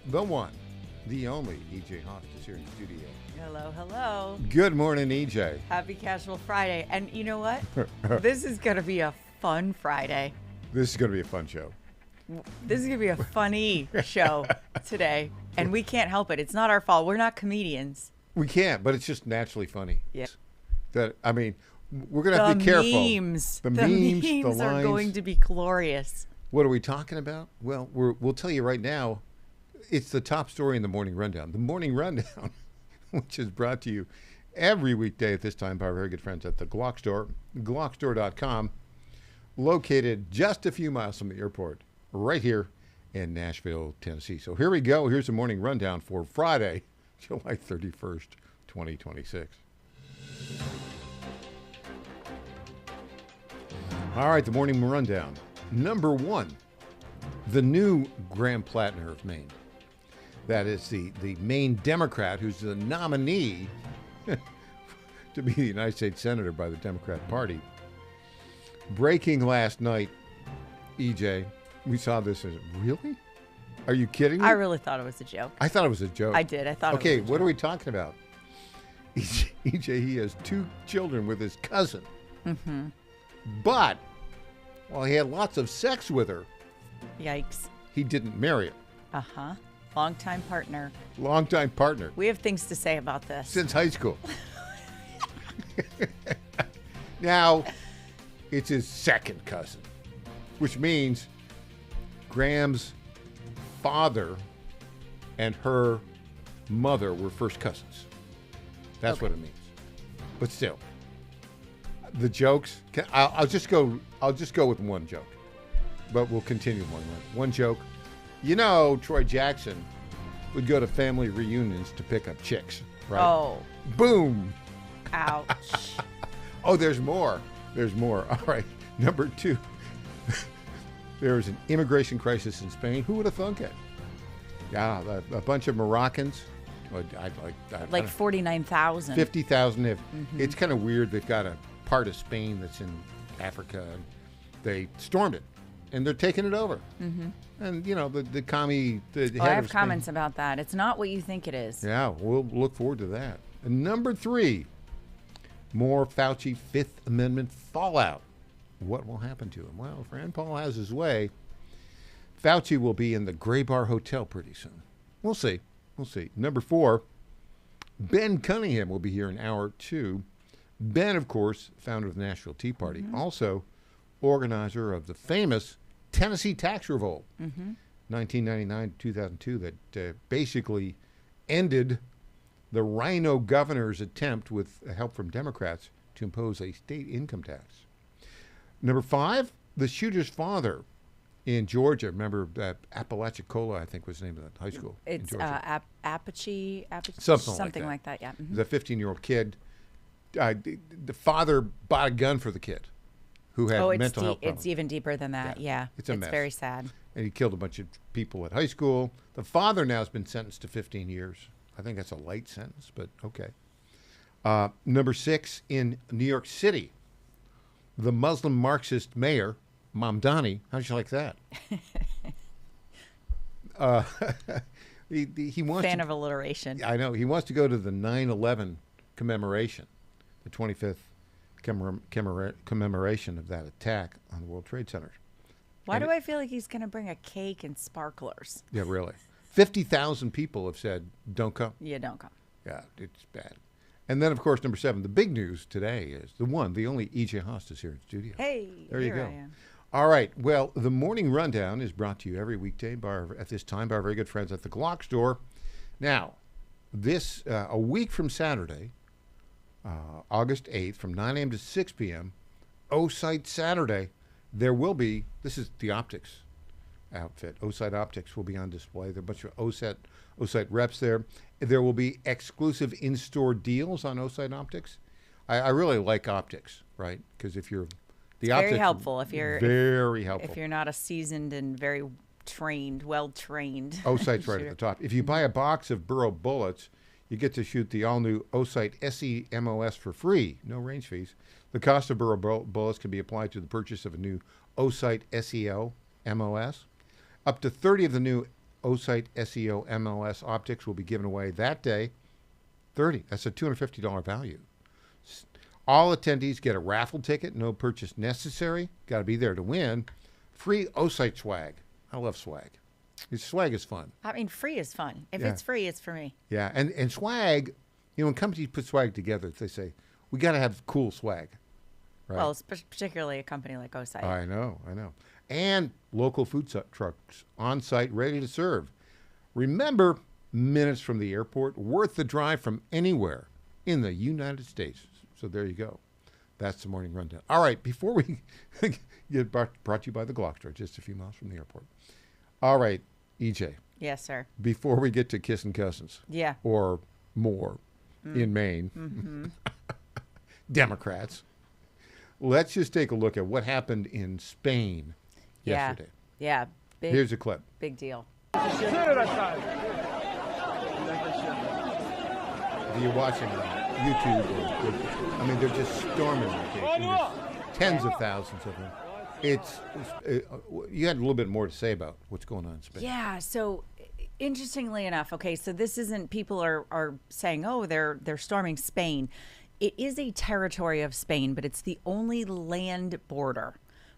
the one, the only EJ Hawk is here in the studio. Hello, hello. Good morning, EJ. Happy Casual Friday. And you know what? This is going to be a fun Friday. This is going to be a fun show. This is going to be a funny show today. And we can't help it. It's not our fault. We're not comedians. We can't, but it's just naturally funny. Yeah. I mean, we're going to have to be careful. The memes the are lines. going to be glorious. What are we talking about? Well, we'll tell you right now. It's the top story in the Morning Rundown. The Morning Rundown, which is brought to you every weekday at this time by our very good friends at the Glock Store, glockstore.com, located just a few miles from the airport, right here in Nashville, Tennessee. So here we go. Here's the Morning Rundown for Friday, July 31st, 2026. All right, the Morning Rundown. Number one, the new Graham Plattner of Maine. That is the Maine Democrat who's the nominee to be the United States Senator by the Democrat Party. Breaking last night, EJ, we saw this as, really? Are you kidding me? I really thought it was a joke. I thought it was a joke. I did. I thought it was Okay, a joke. what are we talking about? EJ, he has two children with his cousin. Mm-hmm. But, while he had lots of sex with her, Yikes. he didn't marry her. Uh-huh. Longtime partner. Longtime partner. We have things to say about this. Since high school. Now, it's his second cousin, which means Graham's father and her mother were first cousins. That's what it means. But still, the jokes. I'll just go with one joke, but we'll continue one joke. You know, Troy Jackson would go to family reunions to pick up chicks, right? Oh. Boom. Ouch. Oh, there's more. There's more. All right. Number two. There was an immigration crisis in Spain. Who would have thunk it? Yeah, a bunch of Moroccans. Like 49,000. 50,000. It's kind of weird. They've got a part of Spain that's in Africa. They stormed it, and they're taking it over. Mm-hmm. And, you know, the commie... The I head have of Spain, comments about that. It's not what you think it is. Yeah, we'll look forward to that. And number three, more Fauci Fifth Amendment fallout. What will happen to him? Well, if Rand Paul has his way, Fauci will be in the Gray Bar Hotel pretty soon. We'll see. We'll see. Number four, Ben Cunningham will be here in hour two. Ben, of course, founder of the Nashville Tea Party, also organizer of the famous Tennessee tax revolt, 1999-2002, that basically ended the Rhino governor's attempt, with help from Democrats, to impose a state income tax. Number five, the shooter's father in Georgia. Remember Apalachicola, I think was the name of that high school. It's in Georgia. Apache, Something like that. Yeah. The 15-year-old kid. The father bought a gun for the kid who had mental health problems. It's even deeper than that. Yeah. It's a mess. Very sad. And he killed a bunch of people at high school. The father now has been sentenced to 15 years. I think that's a light sentence, but okay. Number six, in New York City, the Muslim Marxist mayor, Mamdani, how'd you like that? He wants Fan of alliteration. I know. He wants to go to the 9/11 commemoration, the 25th commemoration of that attack on the World Trade Center. Why do I feel like he's going to bring a cake and sparklers? Yeah, really. 50,000 people have said, don't come. Yeah, don't come. Yeah, it's bad. And then, of course, number seven, the big news today is the one, the only EJ Host is here in the studio. Hey, there you here go. I am. All right. Well, the Morning Rundown is brought to you every weekday at this time by our very good friends at the Glock Store. Now, this, a week from Saturday, August 8th, from 9 a.m. to 6 p.m., O-Site Saturday, there will be, this is the optics outfit. O-Site Optics will be on display. There are a bunch of O-Site reps there. There will be exclusive in-store deals on O-Site Optics. I really like optics, right? Because if you're the optics, very helpful if you're very helpful. If you're not a seasoned and very well trained. O-Site's right at the top. If you buy a box of Burrow bullets, you get to shoot the all-new O-Site SE-MOS for free, no range fees. The cost of Burrow bullets can be applied to the purchase of a new O-Site SEL MOS. Up to 30 of the new Osite SEO MLS optics will be given away that day. 30. That's a $250 value. All attendees get a raffle ticket. No purchase necessary. Got to be there to win. Free Osite swag. I love swag. Swag is fun. I mean, free is fun. If Yeah. it's free, it's for me. Yeah, and swag, when companies put swag together, they say, we got to have cool swag. Right? Well, particularly a company like Osite. I know. And local food trucks on site ready to serve. Remember, minutes from the airport, worth the drive from anywhere in the United States. So there you go. That's the morning rundown. All right, before we get brought to you by the Glock Store, just a few miles from the airport. All right, EJ. Yes, sir. Before we get to kissing cousins. Yeah. Or more in Maine. Mm-hmm. Democrats. Let's just take a look at what happened in Spain yesterday. Yeah. Here's a clip. Big deal. You're watching on YouTube. They're just storming the case. There's tens of thousands of them. You had a little bit more to say about what's going on in Spain. Yeah. So, interestingly enough, okay, so this isn't people are saying, oh, they're storming Spain. It is a territory of Spain, but it's the only land border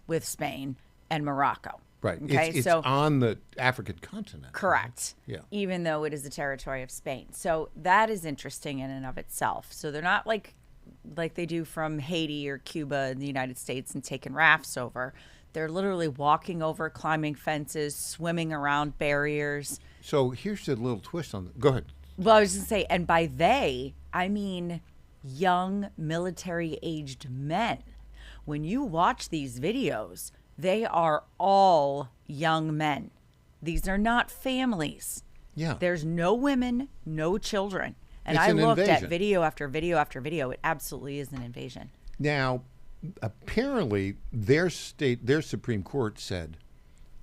with Spain and Morocco. Right. Okay. It's on the African continent. Correct. Yeah. Even though it is a territory of Spain. So that is interesting in and of itself. So they're not like they do from Haiti or Cuba in the United States and taking rafts over. They're literally walking over, climbing fences, swimming around barriers. So here's a little twist on Go ahead. Well, I was going to say, and by they, I mean young military-aged men. When you watch these videos, they are all young men. These are not families. Yeah. There's no women, no children. And It's I an looked invasion. at video after video after video. It absolutely is an invasion. Now, apparently, their Supreme Court said,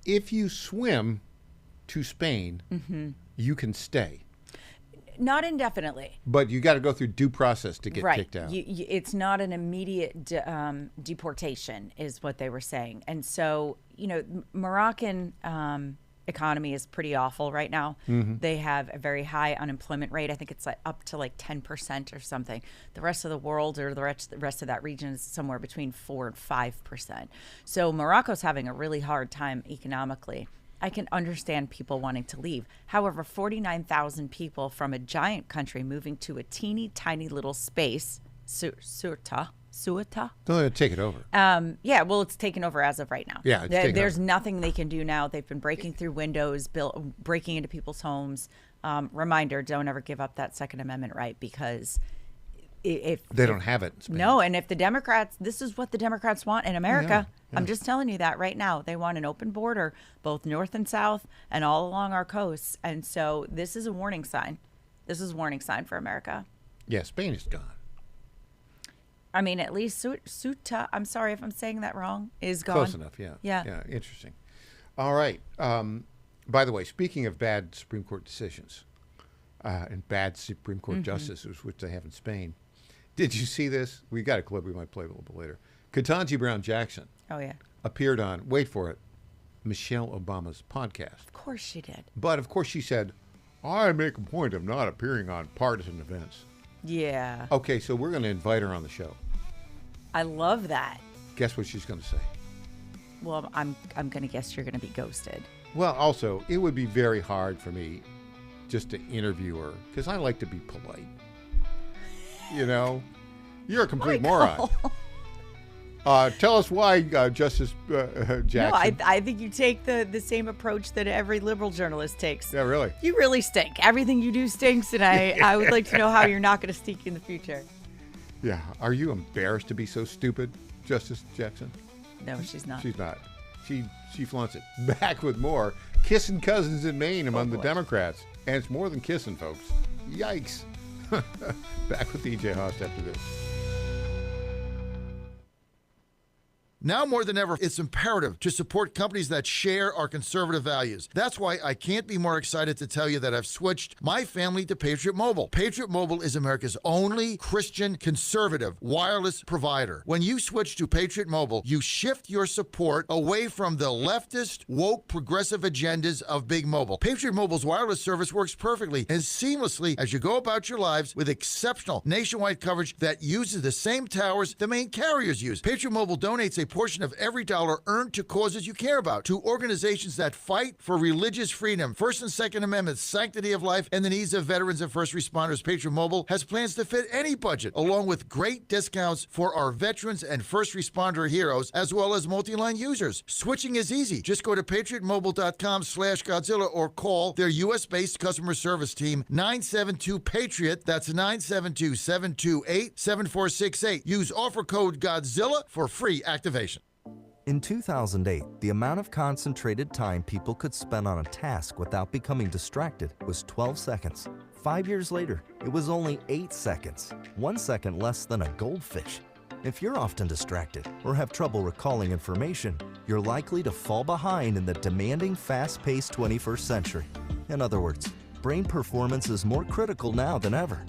if you swim to Spain, you can stay. Not indefinitely. But you got to go through due process to get kicked out. It's not an immediate deportation, is what they were saying. And so, Moroccan economy is pretty awful right now. They have a very high unemployment rate. I think it's up to 10% or something. The rest of the world or the rest of that region is somewhere between 4 and 5%. So Morocco's having a really hard time economically. I can understand people wanting to leave. However, 49,000 people from a giant country moving to a teeny tiny little space, Ceuta. They'll take it over. Yeah, well, it's taken over as of right now. Yeah, there's nothing they can do now. They've been breaking through windows, breaking into people's homes. Reminder: don't ever give up that Second Amendment right, because if they don't have it in Spain. No, and if the Democrats, this is what the Democrats want in America. Yeah. I'm just telling you that right now. They want an open border, both north and south, and all along our coasts. And so this is a warning sign. This is a warning sign for America. Yeah, Spain is gone. I mean, at least Ceuta, I'm sorry if I'm saying that wrong, is gone. Close enough, yeah. Yeah. Interesting. All right. By the way, speaking of bad Supreme Court decisions and bad Supreme Court justices, which they have in Spain, did you see this? We got a clip we might play a little bit later. Ketanji Brown Jackson appeared on, wait for it, Michelle Obama's podcast. Of course she did. But, of course, she said, I make a point of not appearing on partisan events. Yeah. Okay, so we're going to invite her on the show. I love that. Guess what she's going to say? Well, I'm going to guess you're going to be ghosted. Well, also, it would be very hard for me just to interview her, because I like to be polite. You're a complete moron. Tell us why, Justice Jackson. No, I think you take the same approach that every liberal journalist takes. Yeah, really? You really stink. Everything you do stinks, and I would like to know how you're not going to stink in the future. Yeah. Are you embarrassed to be so stupid, Justice Jackson? No, she's not. She's not. She flaunts it. Back with more kissing cousins in Maine among the Democrats. And it's more than kissing, folks. Yikes. Back with EJ Host after this. Now more than ever, it's imperative to support companies that share our conservative values. That's why I can't be more excited to tell you that I've switched my family to Patriot Mobile. Patriot Mobile is America's only Christian conservative wireless provider. When you switch to Patriot Mobile, you shift your support away from the leftist, woke, progressive agendas of Big Mobile. Patriot Mobile's wireless service works perfectly and seamlessly as you go about your lives with exceptional nationwide coverage that uses the same towers the main carriers use. Patriot Mobile donates a portion of every dollar earned to causes you care about, to organizations that fight for religious freedom, First and Second Amendments, sanctity of life, and the needs of veterans and first responders. Patriot Mobile has plans to fit any budget, along with great discounts for our veterans and first responder heroes, as well as multi-line users. Switching is easy. Just go to patriotmobile.com/Godzilla or call their U.S.-based customer service team, 972-PATRIOT. That's 972-728-7468. Use offer code Godzilla for free activation. In 2008, the amount of concentrated time people could spend on a task without becoming distracted was 12 seconds. 5 years later, it was only 8 seconds, 1 second less than a goldfish. If you're often distracted or have trouble recalling information, you're likely to fall behind in the demanding, fast-paced 21st century. In other words, brain performance is more critical now than ever.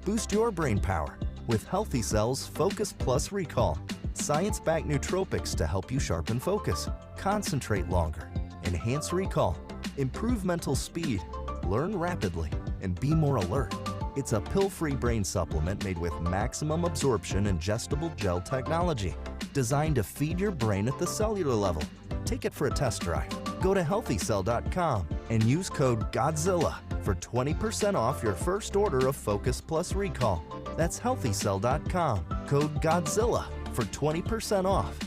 Boost your brain power with Healthy Cells Focus Plus Recall. Science-backed nootropics to help you sharpen focus, concentrate longer, enhance recall, improve mental speed, learn rapidly, and be more alert. It's a pill-free brain supplement made with maximum absorption ingestible gel technology, designed to feed your brain at the cellular level. Take it for a test drive. Go to healthycell.com and use code GODZILLA for 20% off your first order of Focus Plus Recall. That's healthycell.com, code GODZILLA for 20% off.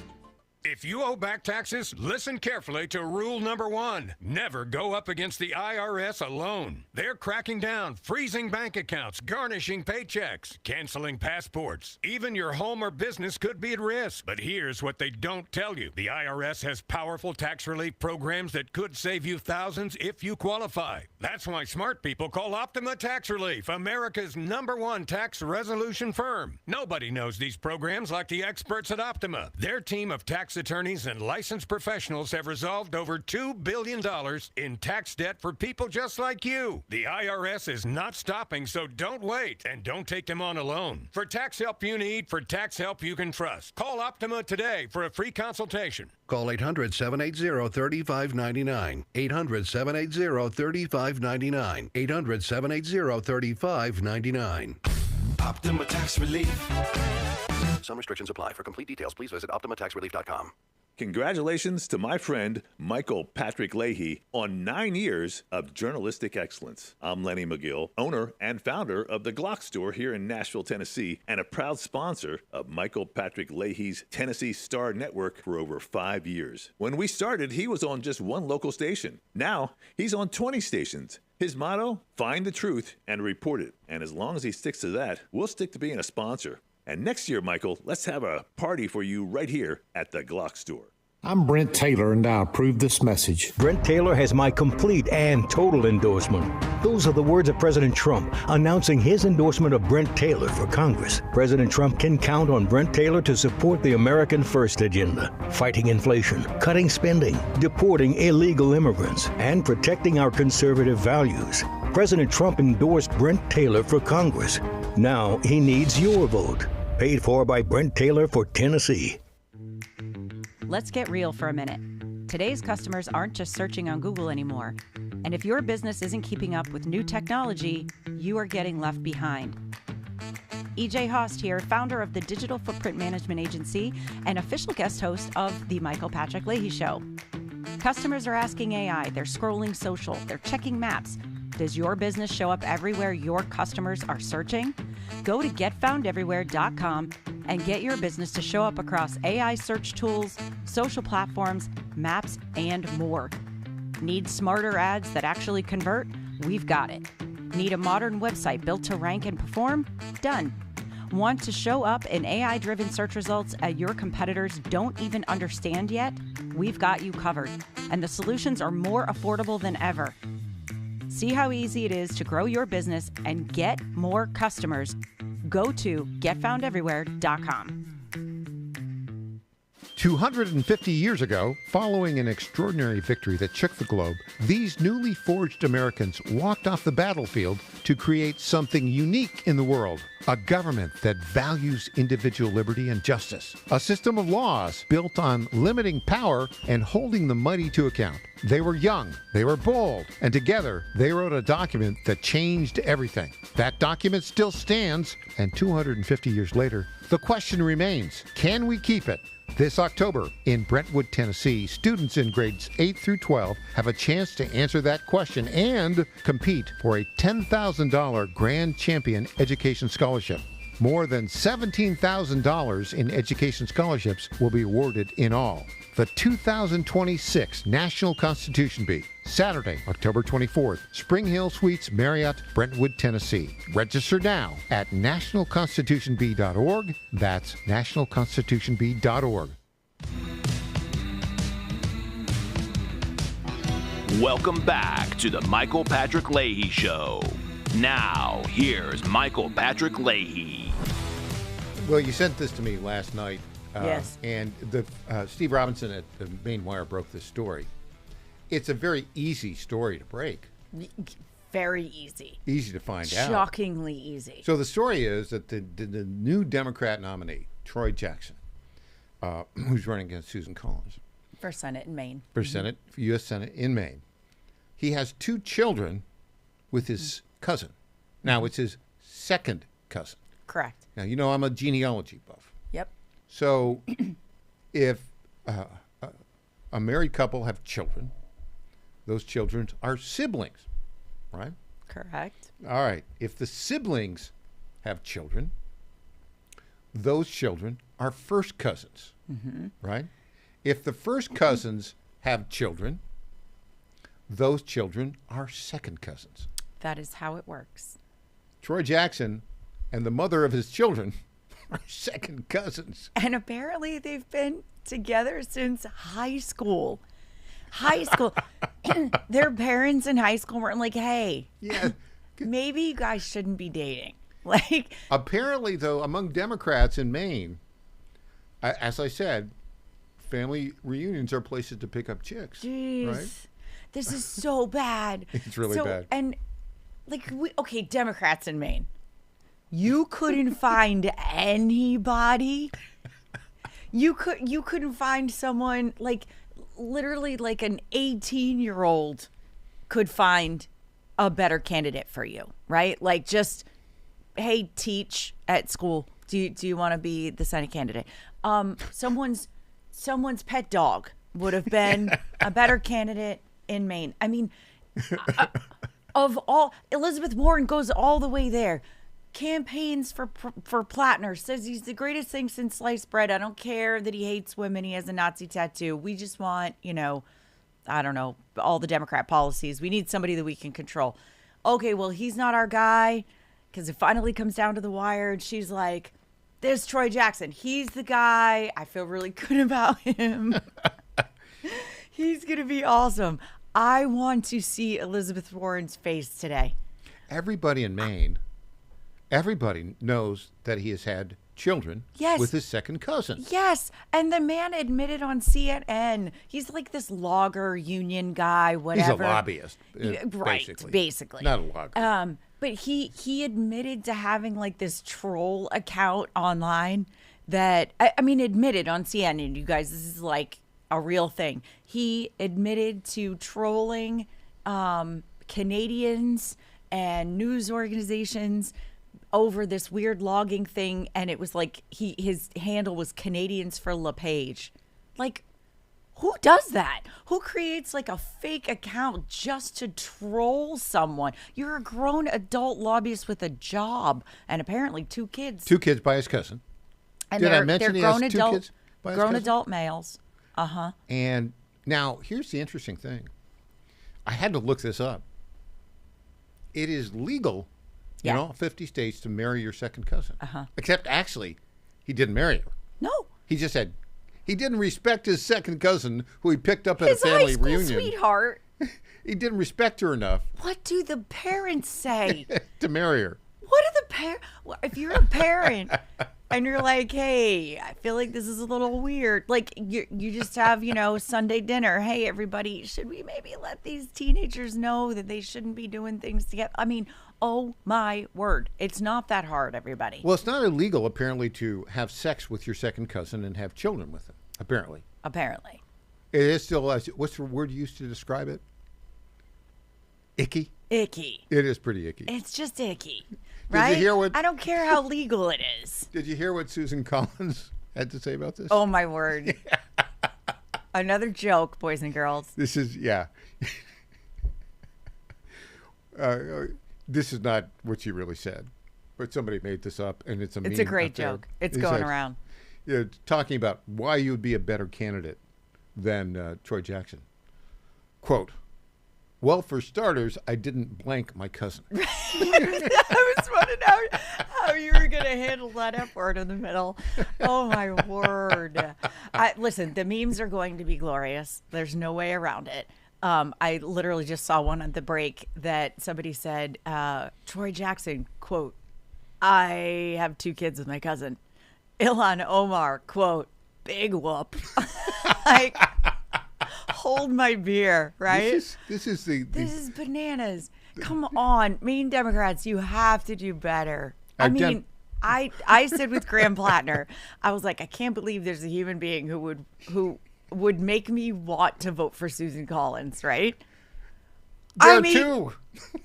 If you owe back taxes, listen carefully to rule number 1. Never go up against the IRS alone. They're cracking down, freezing bank accounts, garnishing paychecks, canceling passports. Even your home or business could be at risk. But here's what they don't tell you. The IRS has powerful tax relief programs that could save you thousands if you qualify. That's why smart people call Optima Tax Relief, America's #1 tax resolution firm. Nobody knows these programs like the experts at Optima. Their team of tax attorneys and licensed professionals have resolved over $2 billion in tax debt for people just like you. The IRS is not stopping, so don't wait, and don't take them on alone. For tax help you need, for tax help you can trust, call Optima today for a free consultation. Call 800-780-3599. 800-780-3599. 800-780-3599. Optima Tax Relief. Some restrictions apply. For complete details, please visit OptimaTaxRelief.com. Congratulations to my friend Michael Patrick Leahy on 9 years of journalistic excellence. I'm Lenny McGill, owner and founder of the Glock Store here in Nashville, Tennessee, and a proud sponsor of Michael Patrick Leahy's Tennessee Star Network for over 5 years. When we started, he was on just one local station. Now, he's on 20 stations. His motto, find the truth and report it. And as long as he sticks to that, we'll stick to being a sponsor. And next year, Michael, let's have a party for you right here at the Glock Store. I'm Brent Taylor, and I approve this message. Brent Taylor has my complete and total endorsement. Those are the words of President Trump announcing his endorsement of Brent Taylor for Congress. President Trump can count on Brent Taylor to support the American First agenda, fighting inflation, cutting spending, deporting illegal immigrants, and protecting our conservative values. President Trump endorsed Brent Taylor for Congress. Now he needs your vote. Paid for by Brent Taylor for Tennessee. Let's get real for a minute. Today's customers aren't just searching on Google anymore. And if your business isn't keeping up with new technology, you are getting left behind. EJ Host here, founder of the Digital Footprint Management Agency and official guest host of the Michael Patrick Leahy Show. Customers are asking AI, they're scrolling social, they're checking maps. Does your business show up everywhere your customers are searching? Go to getfoundeverywhere.com and get your business to show up across AI search tools, social platforms, maps, and more. Need smarter ads that actually convert? We've got it. Need a modern website built to rank and perform? Done. Want to show up in AI-driven search results your competitors don't even understand yet? We've got you covered, and the solutions are more affordable than ever. See how easy it is to grow your business and get more customers. Go to getfoundeverywhere.com. 250 years ago, following an extraordinary victory that shook the globe, these newly forged Americans walked off the battlefield to create something unique in the world. A government that values individual liberty and justice. A system of laws built on limiting power and holding the mighty to account. They were young, they were bold, and together they wrote a document that changed everything. That document still stands, and 250 years later, the question remains, can we keep it? This October in Brentwood, Tennessee, students in grades 8 through 12 have a chance to answer that question and compete for a $10,000 Grand Champion Education Scholarship. More than $17,000 in education scholarships will be awarded in all. The 2026 National Constitution Bee, Saturday, October 24th, Spring Hill Suites, Marriott, Brentwood, Tennessee. Register now at nationalconstitutionbee.org. That's nationalconstitutionbee.org. Welcome back to the Michael Patrick Leahy Show. Now, here's Michael Patrick Leahy. Well, you sent this to me last night. Yes. And the Steve Robinson at the Main Wire broke this story. It's a very easy story to break. Very easy. Easy to find out. Shockingly easy. So the story is that the new Democrat nominee, Troy Jackson, who's running against Susan Collins. For Senate in Maine. For Senate, for U.S. Senate in Maine. He has 2 children with his cousin. Now, it's his second cousin. Correct. Now, you know I'm a genealogy buff. Yep. So if a married couple have children, those children are siblings, right? Correct. All right. If the siblings have children, those children are first cousins, right? If the first cousins have children, those children are second cousins. That is how it works. Troy Jackson and the mother of his children are second cousins. And apparently they've been together since high school. High school. Their parents in high school were like, hey, yeah, maybe you guys shouldn't be dating. Like, apparently, though, among Democrats in Maine, as I said, family reunions are places to pick up chicks. Jeez. Right? This is so bad. It's really bad. And like, okay, Democrats in Maine. You couldn't find anybody. You couldn't find someone like literally like an 18-year-old could find a better candidate for you, right? Like just, hey, teach at school. Do you want to be the Senate candidate? Someone's pet dog would have been a better candidate in Maine. I mean, of all, Elizabeth Warren goes all the way there. Campaigns for Plattner, says he's the greatest thing since sliced bread. I don't care that he hates women. He has a Nazi tattoo. We just want, I don't know, all the Democrat policies. We need somebody that we can control. Okay, well, he's not our guy because it finally comes down to the wire. And she's like, there's Troy Jackson. He's the guy. I feel really good about him. He's going to be awesome. I want to see Elizabeth Warren's face today. Everybody in Maine, everybody knows that he has had children with his second cousin. Yes. And the man admitted on CNN, he's like this logger union guy, whatever. He's a lobbyist. Right, basically. Not a logger. But he admitted to having like this troll account online that, I mean, admitted on CNN, you guys, this is like a real thing. He admitted to trolling Canadians and news organizations over this weird logging thing, and it was like his handle was Canadians for LePage. Like, who does that? Who creates like a fake account just to troll someone? You're a grown adult lobbyist with a job and apparently 2 kids. 2 kids by his cousin. And Did they're, I mention he grown has 2 adult, kids by his grown cousin? adult males. Uh-huh. And now here's the interesting thing. I had to look this up. It is legal in all 50 states to marry your second cousin. Uh-huh. Except actually, he didn't marry her. No. He just said he didn't respect his second cousin who he picked up at a family his high school reunion. Sweetheart. He didn't respect her enough What do the parents say? to marry her. What are the parents? If you're a parent And you're like, hey, I feel like this is a little weird. Like you just have, Sunday dinner. Hey, everybody, should we maybe let these teenagers know that they shouldn't be doing things together? I mean, oh my word. It's not that hard, everybody. Well, it's not illegal, apparently, to have sex with your second cousin and have children with him, apparently. Apparently. It is still, what's the word you used to describe it? Icky? Icky. It is pretty icky. It's just icky. Right? Did you hear what? I don't care how legal it is. Did you hear what Susan Collins had to say about this? Oh, my word. Another joke, boys and girls. This is, yeah. This is not what she really said, but somebody made this up, and it's a meme. It's a great joke. It's going around. Yeah, talking about why you would be a better candidate than Troy Jackson. Quote, well, for starters, I didn't blank my cousin. I was wondering how you were going to handle that F word in the middle. Oh, my word. Listen, the memes are going to be glorious. There's no way around it. I literally just saw one on the break that somebody said, Troy Jackson, quote, I have 2 kids with my cousin. Ilhan Omar, quote, big whoop. Like, hold my beer, right? This is bananas. Come on, Maine Democrats, you have to do better. I said with Graham Plattner, I was like, I can't believe there's a human being who would make me want to vote for Susan Collins, right? They're two.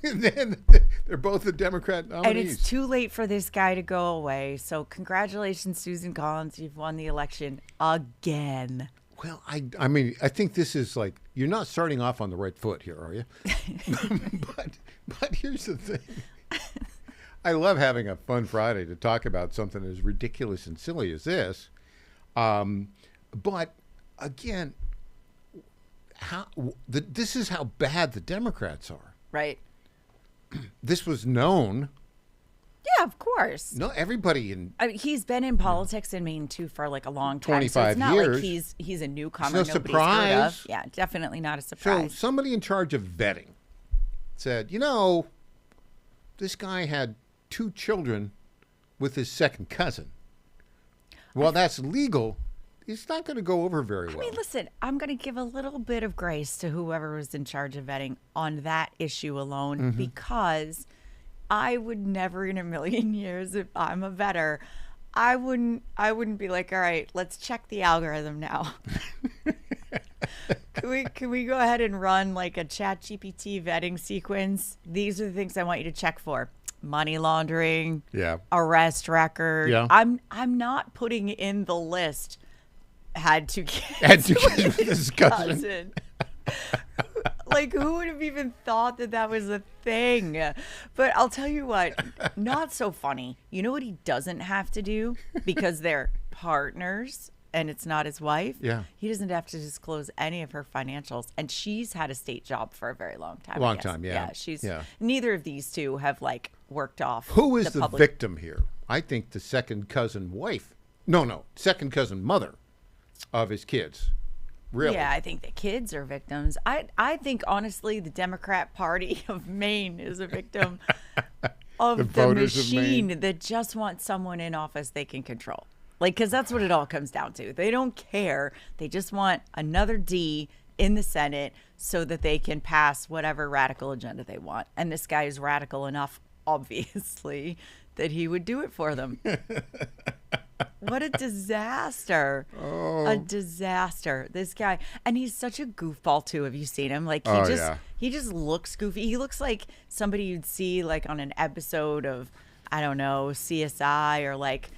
They're both the Democrat nominees. And it's too late for this guy to go away. So congratulations, Susan Collins. You've won the election again. Well, I mean, I think this is like, you're not starting off on the right foot here, are you? but here's the thing. I love having a fun Friday to talk about something as ridiculous and silly as this. But again, this is how bad the Democrats are. Right. This was known. Yeah, of course. No, everybody he's been in politics in Maine too for like a long time. 25 so it's not years. Like he's a newcomer. No nobody's surprise. Heard of. Yeah, definitely not a surprise. So somebody in charge of vetting said, this guy had 2 children with his second cousin. Well, that's legal. It's not going to go over very well. I mean, listen, I'm going to give a little bit of grace to whoever was in charge of vetting on that issue alone, because I would never in a million years, if I'm a vetter, I wouldn't be like, all right, let's check the algorithm now. Can we go ahead and run like a ChatGPT vetting sequence? These are the things I want you to check for. Money laundering, arrest record. Yeah. I'm not putting in the list. Had 2 kids with his cousin. Like, who would have even thought that was a thing? But I'll tell you what, not so funny. You know what he doesn't have to do? Because they're partners and it's not his wife. Yeah. He doesn't have to disclose any of her financials. And she's had a state job for a very long time. Long time, yeah. Neither of these two have, like, worked off. Who is the victim here? I think the second cousin wife. No, second cousin mother of his kids. Really? Yeah, I think the kids are victims. I think, honestly, the Democrat Party of Maine is a victim of the machine that just wants someone in office they can control. Like, because that's what it all comes down to. They don't care. They just want another D in the Senate so that they can pass whatever radical agenda they want. And this guy is radical enough, obviously, that he would do it for them. What a disaster. Oh. A disaster. This guy. And he's such a goofball, too. Have you seen him? Like, he just looks goofy. He looks like somebody you'd see, like, on an episode of, I don't know, CSI or, like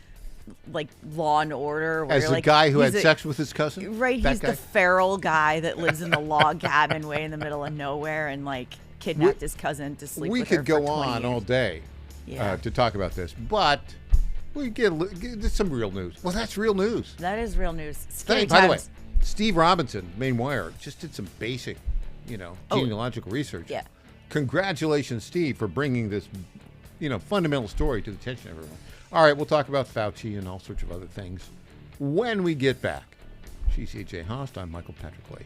Law and Order. Where as the guy who had sex with his cousin? Right. He's the feral guy that lives in the log cabin way in the middle of nowhere and, like, kidnapped his cousin to sleep with her for 20 We could go on all day to talk about this, but we get some real news. Well, that's real news. That is real news. By the way, Steve Robinson, Maine Wire, just did some basic, genealogical research. Yeah. Congratulations, Steve, for bringing this, fundamental story to the attention of everyone. All right, we'll talk about Fauci and all sorts of other things when we get back. She's CJ Haast. I'm Michael Patrick Leahy.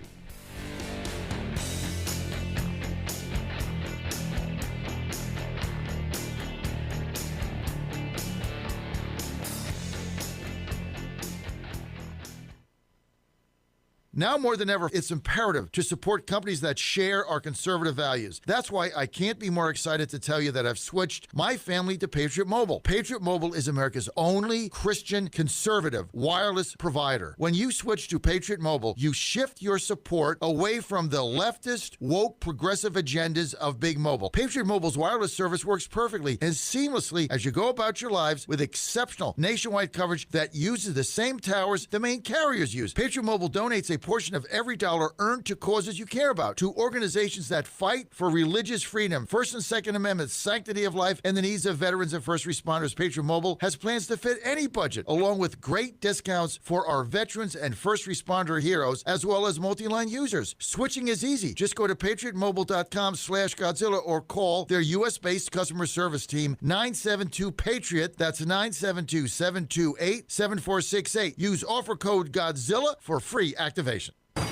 Now more than ever, it's imperative to support companies that share our conservative values. That's why I can't be more excited to tell you that I've switched my family to Patriot Mobile. Patriot Mobile is America's only Christian conservative wireless provider. When you switch to Patriot Mobile, you shift your support away from the leftist, woke, progressive agendas of Big Mobile. Patriot Mobile's wireless service works perfectly and seamlessly as you go about your lives with exceptional nationwide coverage that uses the same towers the main carriers use. Patriot Mobile donates a portion of every dollar earned to causes you care about, to organizations that fight for religious freedom, First and Second Amendments, sanctity of life, and the needs of veterans and first responders. Patriot Mobile has plans to fit any budget, along with great discounts for our veterans and first responder heroes, as well as multi-line users. Switching is easy. Just go to patriotmobile.com/Godzilla or call their U.S.-based customer service team, 972-PATRIOT. That's 972-728-7468. Use offer code Godzilla for free activation.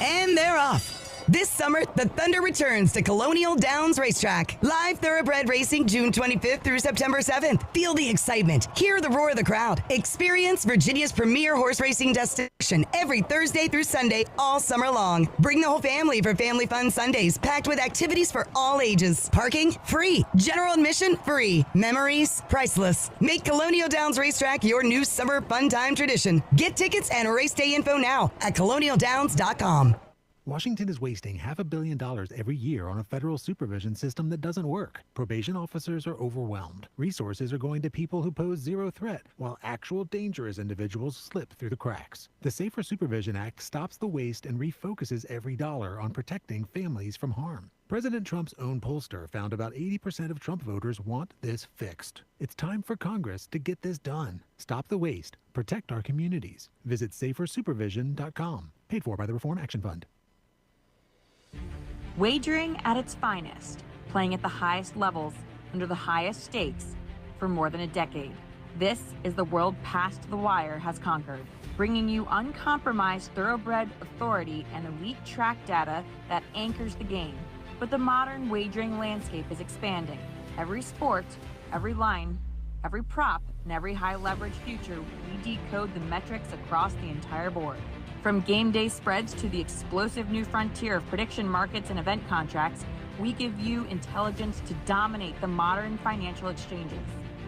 And they're off. This summer, the Thunder returns to Colonial Downs Racetrack. Live thoroughbred racing June 25th through September 7th. Feel the excitement. Hear the roar of the crowd. Experience Virginia's premier horse racing destination every Thursday through Sunday all summer long. Bring the whole family for Family Fun Sundays, packed with activities for all ages. Parking, free. General admission, free. Memories, priceless. Make Colonial Downs Racetrack your new summer fun time tradition. Get tickets and race day info now at colonialdowns.com. Washington is wasting $500 million every year on a federal supervision system that doesn't work. Probation officers are overwhelmed. Resources are going to people who pose zero threat, while actual dangerous individuals slip through the cracks. The Safer Supervision Act stops the waste and refocuses every dollar on protecting families from harm. President Trump's own pollster found about 80% of Trump voters want this fixed. It's time for Congress to get this done. Stop the waste. Protect our communities. Visit safersupervision.com. Paid for by the Reform Action Fund. Wagering at its finest, playing at the highest levels, under the highest stakes, for more than a decade. This is the world Past the Wire has conquered, bringing you uncompromised thoroughbred authority and elite track data that anchors the game. But the modern wagering landscape is expanding. Every sport, every line, every prop, and every high leverage future, we decode the metrics across the entire board. From game day spreads to the explosive new frontier of prediction markets and event contracts, we give you intelligence to dominate the modern financial exchanges.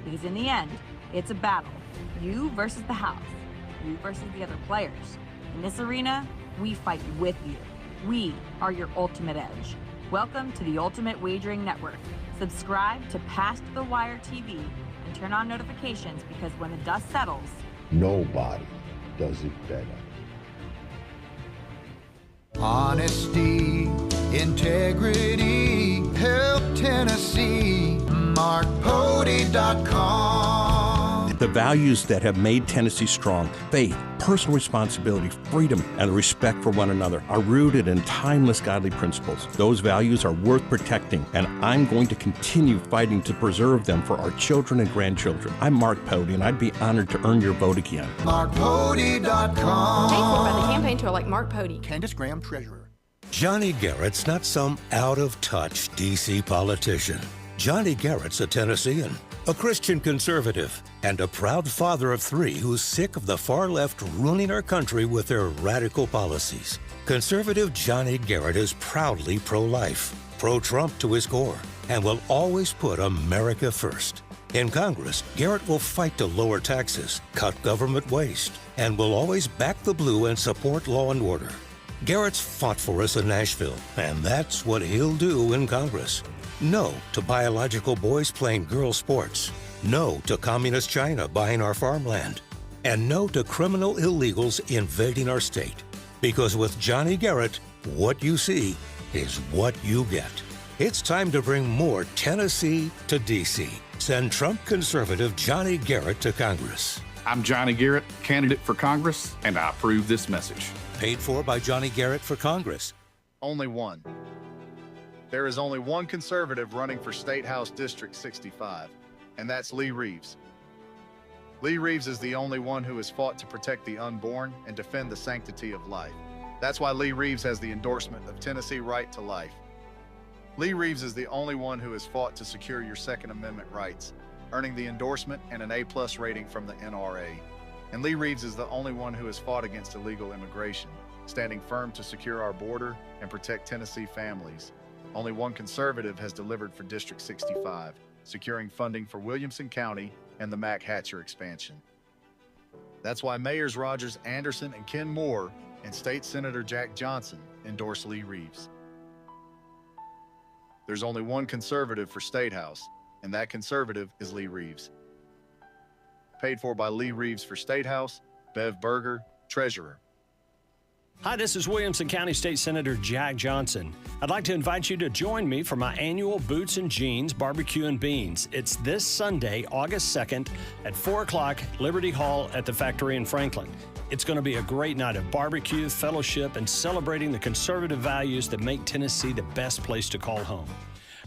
Because in the end, it's a battle. You versus the house. You versus the other players. In this arena, we fight with you. We are your ultimate edge. Welcome to the Ultimate Wagering Network. Subscribe to Past the Wire TV and turn on notifications, because when the dust settles, nobody does it better. Honesty, integrity, help Tennessee, markpody.com. The values that have made Tennessee strong, faith, personal responsibility, freedom, and respect for one another, are rooted in timeless godly principles. Those values are worth protecting, and I'm going to continue fighting to preserve them for our children and grandchildren. I'm Mark Pody, and I'd be honored to earn your vote again. markpody.com. Paid for by the campaign to elect Mark Pody. Candace Graham, Treasurer. Johnny Garrett's not some out-of-touch D.C. politician. Johnny Garrett's a Tennessean, a Christian conservative, and a proud father of three who's sick of the far left ruining our country with their radical policies. Conservative Johnny Garrett is proudly pro-life, pro-Trump to his core, and will always put America first. In Congress, Garrett will fight to lower taxes, cut government waste, and will always back the blue and support law and order. Garrett's fought for us in Nashville, and that's what he'll do in Congress. No to biological boys playing girl sports. No to communist China buying our farmland. And no to criminal illegals invading our state. Because with Johnny Garrett, what you see is what you get. It's time to bring more Tennessee to D.C. Send Trump conservative Johnny Garrett to Congress. I'm Johnny Garrett, candidate for Congress, and I approve this message. Paid for by Johnny Garrett for Congress. Only one. There is only one conservative running for State House District 65, and that's Lee Reeves. Lee Reeves is the only one who has fought to protect the unborn and defend the sanctity of life. That's why Lee Reeves has the endorsement of Tennessee Right to Life. Lee Reeves is the only one who has fought to secure your Second Amendment rights, earning the endorsement and an A+ rating from the NRA. And Lee Reeves is the only one who has fought against illegal immigration, standing firm to secure our border and protect Tennessee families. Only one conservative has delivered for District 65, securing funding for Williamson County and the Mac Hatcher expansion. That's why Mayors Rogers Anderson and Ken Moore and State Senator Jack Johnson endorse Lee Reeves. There's only one conservative for State House, and that conservative is Lee Reeves. Paid for by Lee Reeves for State House, Bev Berger, Treasurer. Hi, this is Williamson County State Senator Jack Johnson. I'd like to invite you to join me for my annual Boots and Jeans Barbecue and Beans. It's this Sunday, August 2nd at 4 o'clock, Liberty Hall at the Factory in Franklin. It's going to be a great night of barbecue, fellowship, and celebrating the conservative values that make Tennessee the best place to call home.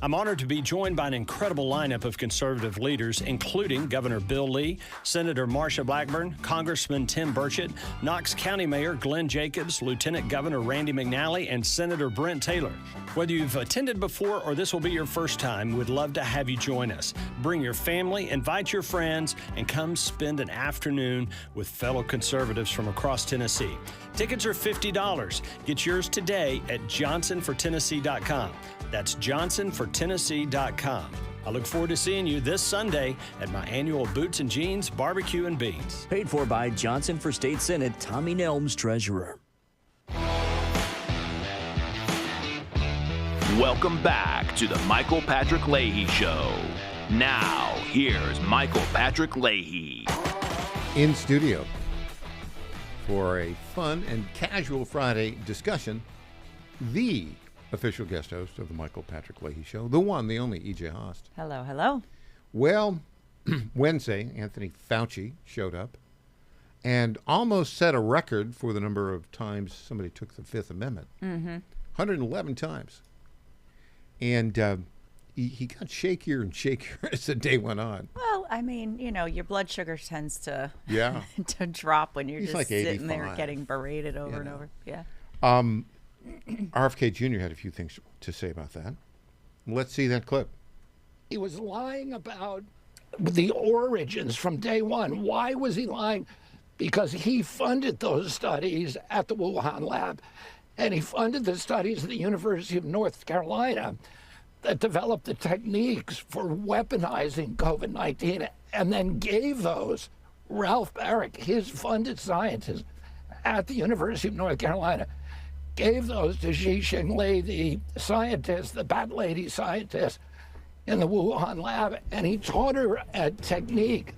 I'm honored to be joined by an incredible lineup of conservative leaders, including Governor Bill Lee, Senator Marsha Blackburn, Congressman Tim Burchett, Knox County Mayor Glenn Jacobs, Lieutenant Governor Randy McNally, and Senator Brent Taylor. Whether you've attended before or this will be your first time, we'd love to have you join us. Bring your family, invite your friends, and come spend an afternoon with fellow conservatives from across Tennessee. Tickets are $50. Get yours today at johnsonfortennessee.com. That's johnsonfortennessee.com. I look forward to seeing you this Sunday at my annual Boots and Jeans Barbecue and Beans. Paid for by Johnson for State Senate, Tommy Nelms, Treasurer. Welcome back to the Michael Patrick Leahy Show. Now, here's Michael Patrick Leahy. In studio for a fun and casual Friday discussion, the official guest host of the Michael Patrick Leahy Show, the one, the only E.J. Host. Hello, hello. Well, Wednesday, Anthony Fauci showed up and almost set a record for the number of times somebody took the Fifth Amendment. 111 times. And he got shakier and shakier as the day went on. Well, I mean, you know, your blood sugar tends to to drop when you're He's just like sitting there 85, getting berated over and over. Yeah. RFK Jr. had a few things to say about that. Let's see that clip. He was lying about the origins from day one. Why was he lying? Because he funded those studies at the Wuhan lab, and he funded the studies at the University of North Carolina that developed the techniques for weaponizing COVID-19, and then gave those, Ralph Barrick, his funded scientist at the University of North Carolina, gave those to Xi Jinping, the scientist, the bat lady scientist in the Wuhan lab, and he taught her a technique.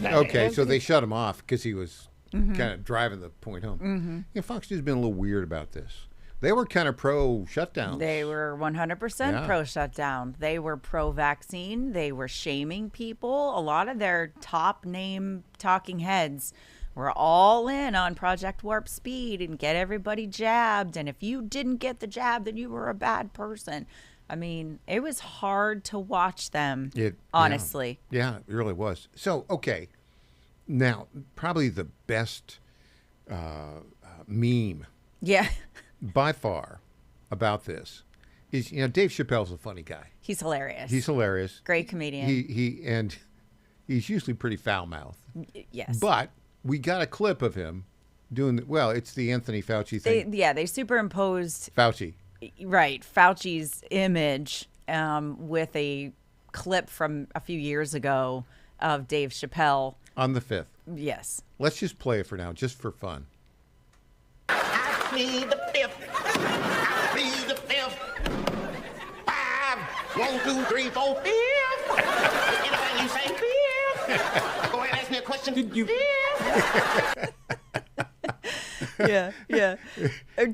Okay, so they shut him off because he was kind of driving the point home. Yeah, Fox News has been a little weird about this. They were kind of pro-shutdown. They were 100% pro-shutdown. They were pro-vaccine. They were shaming people. A lot of their top name talking heads were all in on Project Warp Speed and get everybody jabbed. And if you didn't get the jab, then you were a bad person. I mean, it was hard to watch them, honestly. Yeah, it really was. So, okay. Now, probably the best meme by far about this is, you know, Dave Chappelle's a funny guy. He's hilarious. He's hilarious. Great comedian. He's usually pretty foul-mouthed. Yes. But we got a clip of him doing, it's the Anthony Fauci thing. They superimposed Fauci's image with a clip from a few years ago of Dave Chappelle. On the 5th. Yes. Let's just play it for now, just for fun. I plead the 5th. I plead the 5th. 5, 1, 2, 3, 4, 5th. You know how you say 5th? Go ahead, ask me a question. Did you? Yeah.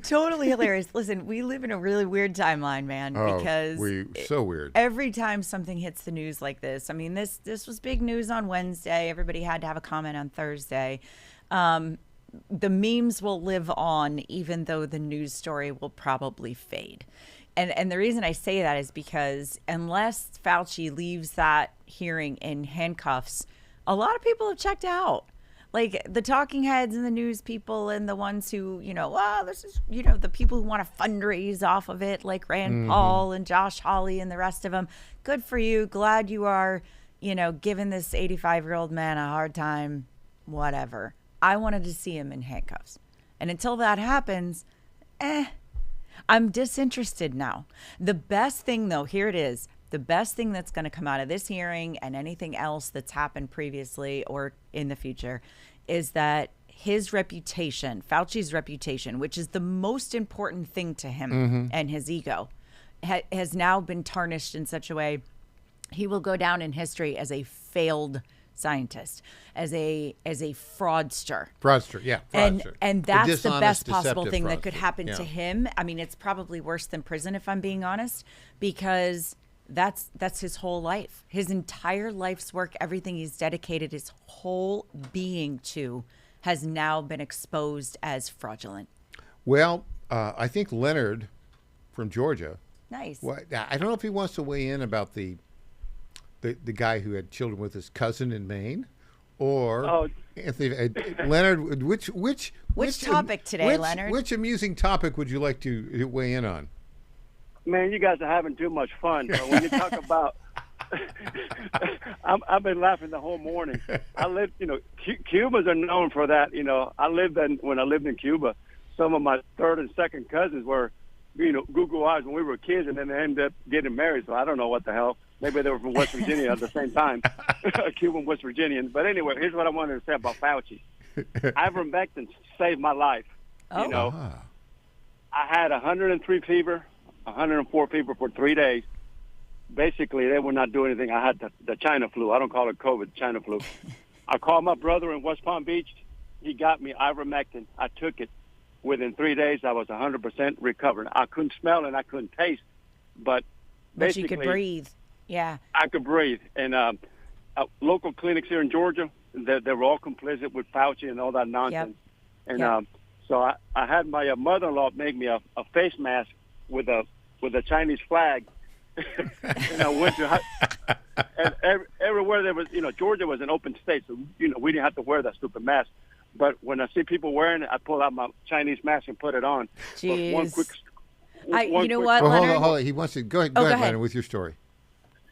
Totally hilarious. Listen, we live in a really weird timeline, man, because so weird. Every time something hits the news like this, I mean, this was big news on Wednesday. Everybody had to have a comment on Thursday. The memes will live on, even though the news story will probably fade. And the reason I say that is because unless Fauci leaves that hearing in handcuffs, a lot of people have checked out. Like the talking heads and the news people and the ones who, this is, the people who want to fundraise off of it, like Rand Paul and Josh Hawley and the rest of them. Good for you. Glad you are, giving this 85-year-old man a hard time, whatever. I wanted to see him in handcuffs. And until that happens, I'm disinterested now. The best thing, though, here it is. The best thing that's going to come out of this hearing and anything else that's happened previously or in the future is that his reputation, Fauci's reputation, which is the most important thing to him and his ego, has now been tarnished in such a way he will go down in history as a failed scientist, as a fraudster. Fraudster. And that's the best possible thing fraudster. that could happen to him. I mean, it's probably worse than prison, if I'm being honest, because that's his whole life. His entire life's work, everything he's dedicated his whole being to, has now been exposed as fraudulent. Well, I think Leonard from Georgia. Nice. Well, I don't know if he wants to weigh in about the guy who had children with his cousin in Maine, or Leonard. Which topic today, Leonard? Which amusing topic would you like to weigh in on? Man, you guys are having too much fun. But when you talk about, I've been laughing the whole morning. I lived, Cubans are known for that. When I lived in Cuba, some of my third and second cousins were, Google eyes when we were kids, and then they ended up getting married. So I don't know what the hell. Maybe they were from West Virginia at the same time, Cuban West Virginians. But anyway, here's what I wanted to say about Fauci. Ivermectin saved my life. I had 103 fever, 104 fever for 3 days. Basically, they would not do anything. I had the China flu. I don't call it COVID, China flu. I called my brother in West Palm Beach. He got me ivermectin. I took it. Within 3 days, I was 100% recovered. I couldn't smell and I couldn't taste, but basically, you could breathe. Yeah, I could breathe. And local clinics here in Georgia, they were all complicit with Fauci and all that nonsense. Yep. And so I had my mother-in-law make me a face mask with a Chinese flag. And I went to and everywhere there was, Georgia was an open state, so we didn't have to wear that stupid mask. But when I see people wearing it, I pull out my Chinese mask and put it on. Jeez. One quick. You know what, Leonard? Hold on. He wants to go ahead, Leonard, with your story.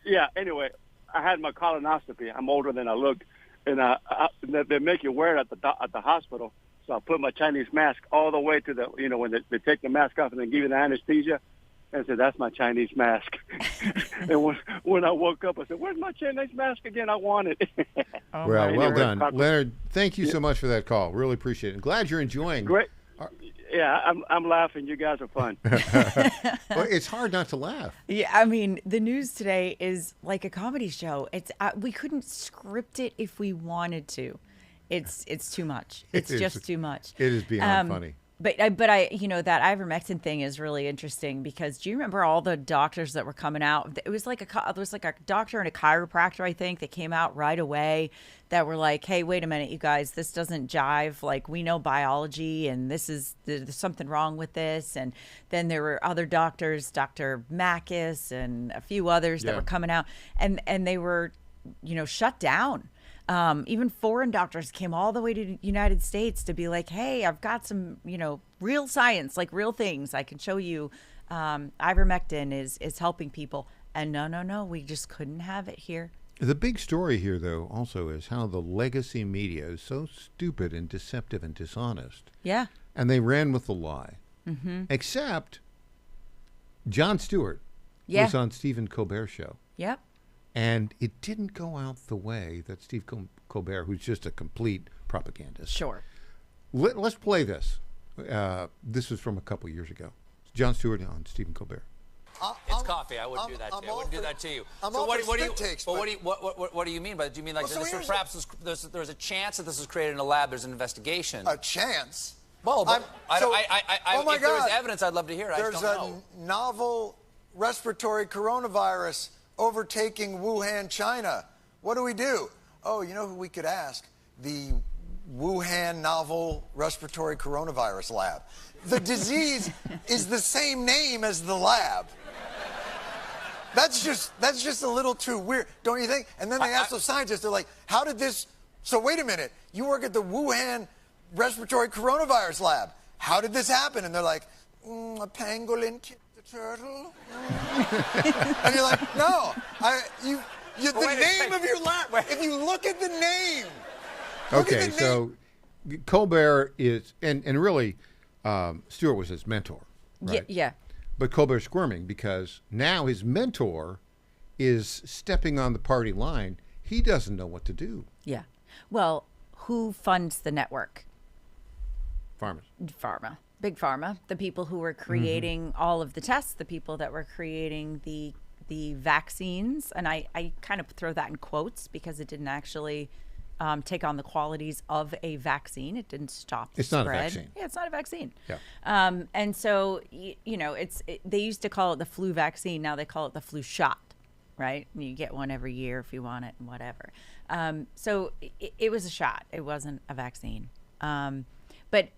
Yeah. Anyway, I had my colonoscopy. I'm older than I look, and they make you wear it at the hospital. So I put my Chinese mask all the way to the, when they take the mask off and then give you the anesthesia. And I said, that's my Chinese mask. And when I woke up, I said, where's my Chinese mask again? I want it. Well done. Leonard, thank you so much for that call. Really appreciate it. Glad you're enjoying. Great. Yeah, I'm laughing. You guys are fun. Well, it's hard not to laugh. Yeah, I mean, the news today is like a comedy show. It's we couldn't script it if we wanted to. It's too much. It's just too much. It is beyond funny. But that ivermectin thing is really interesting because do you remember all the doctors that were coming out? It was like a doctor and a chiropractor, I think, that came out right away that were like, hey, wait a minute, you guys, this doesn't jive. Like, we know biology and there's something wrong with this. And then there were other doctors, Dr. Makis and a few others that were coming out and they were, shut down. Even foreign doctors came all the way to the United States to be like, hey, I've got some, real science, like real things. I can show you ivermectin is helping people. And no, we just couldn't have it here. The big story here, though, also is how the legacy media is so stupid and deceptive and dishonest. Yeah. And they ran with the lie. Mm-hmm. Except Jon Stewart was on Stephen Colbert's show. Yep. And it didn't go out the way that Steve Colbert, who's just a complete propagandist. Sure. Let's play this. This was from a couple years ago. Jon Stewart on Stephen Colbert. It's coffee. I wouldn't do that to you. I wouldn't do that to you. What do you mean by that? Do you mean like there's a chance that this was created in a lab? There's an investigation. A chance? Well, oh my if there was God. evidence, I'd love to hear it. There's a novel respiratory coronavirus overtaking Wuhan, China. What do? Oh, you know who we could ask? The Wuhan novel respiratory coronavirus lab. The disease is the same name as the lab. That's just a little too weird, don't you think? And then they ask the scientists, they're like, how did this... So wait a minute, you work at the Wuhan respiratory coronavirus lab. How did this happen? And they're like, a pangolin kicked the turtle. And you're like, no, the name of your lab. If you look at the name. Okay, so Colbert is, and really, Stewart was his mentor, right? Yeah. But Colbert's squirming because now his mentor is stepping on the party line. He doesn't know what to do. Yeah. Well, who funds the network? Farmers. Pharma. Big Pharma. The people who were creating all of the tests, the people that were creating the vaccines. And I kind of throw that in quotes because it didn't actually take on the qualities of a vaccine. It didn't stop the spread. Not a vaccine. Yeah, it's not a vaccine. Yeah. And so, you know, they used to call it the flu vaccine. Now they call it the flu shot, right? You get one every year if you want it and whatever. So it was a shot. It wasn't a vaccine. But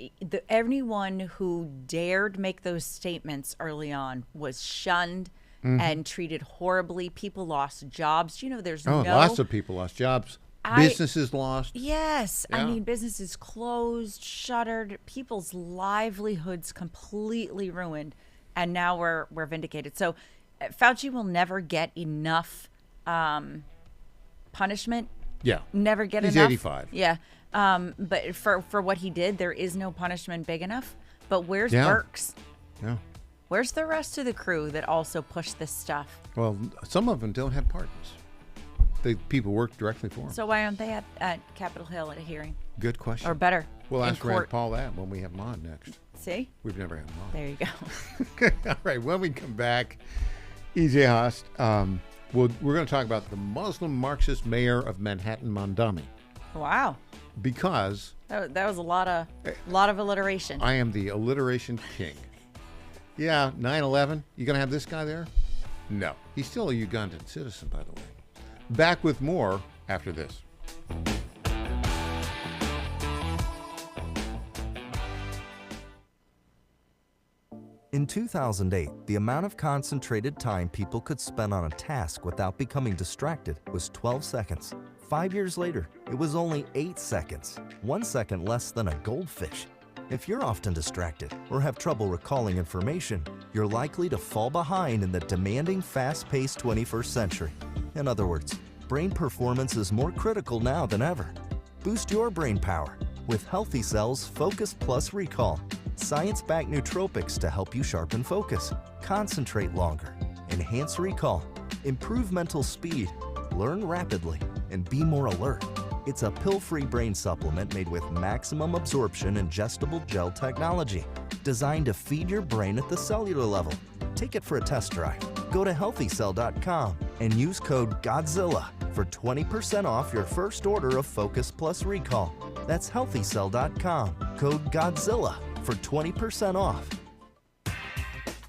anyone who dared make those statements early on was shunned and treated horribly. People lost jobs. You know, there's lots of people lost jobs. Businesses lost. Yes. Yeah. I mean, businesses closed, shuttered, people's livelihoods completely ruined. And now we're vindicated. So Fauci will never get enough punishment. Yeah. Never get He's enough. 85. Yeah. But for what he did, there is no punishment big enough. But where's Burks? Yeah. Where's the rest of the crew that also pushed this stuff? Well, some of them don't have pardons. The people work directly for them. So why aren't they at Capitol Hill at a hearing? Good question. Or better, We'll in ask Rand court. Paul that when we have him on next. See? We've never had him on. There you go. All right, when we come back, EJ Haast, we're going to talk about the Muslim Marxist mayor of Manhattan, Mondami. Wow. Because That was a lot of alliteration. I am the alliteration king. Yeah, 9/11. You going to have this guy there? No. He's still a Ugandan citizen, by the way. Back with more after this. In 2008, the amount of concentrated time people could spend on a task without becoming distracted was 12 seconds. 5 years later, it was only 8 seconds, 1 second less than a goldfish. If you're often distracted or have trouble recalling information, you're likely to fall behind in the demanding, fast-paced 21st century. In other words, brain performance is more critical now than ever. Boost your brain power with Healthy Cells Focus Plus Recall. Science-backed nootropics to help you sharpen focus, concentrate longer, enhance recall, improve mental speed, learn rapidly, and be more alert. It's a pill-free brain supplement made with maximum absorption ingestible gel technology, designed to feed your brain at the cellular level. Take it for a test drive. Go to healthycell.com and use code GODZILLA for 20% off your first order of Focus Plus Recall. That's healthycell.com, code GODZILLA for 20% off.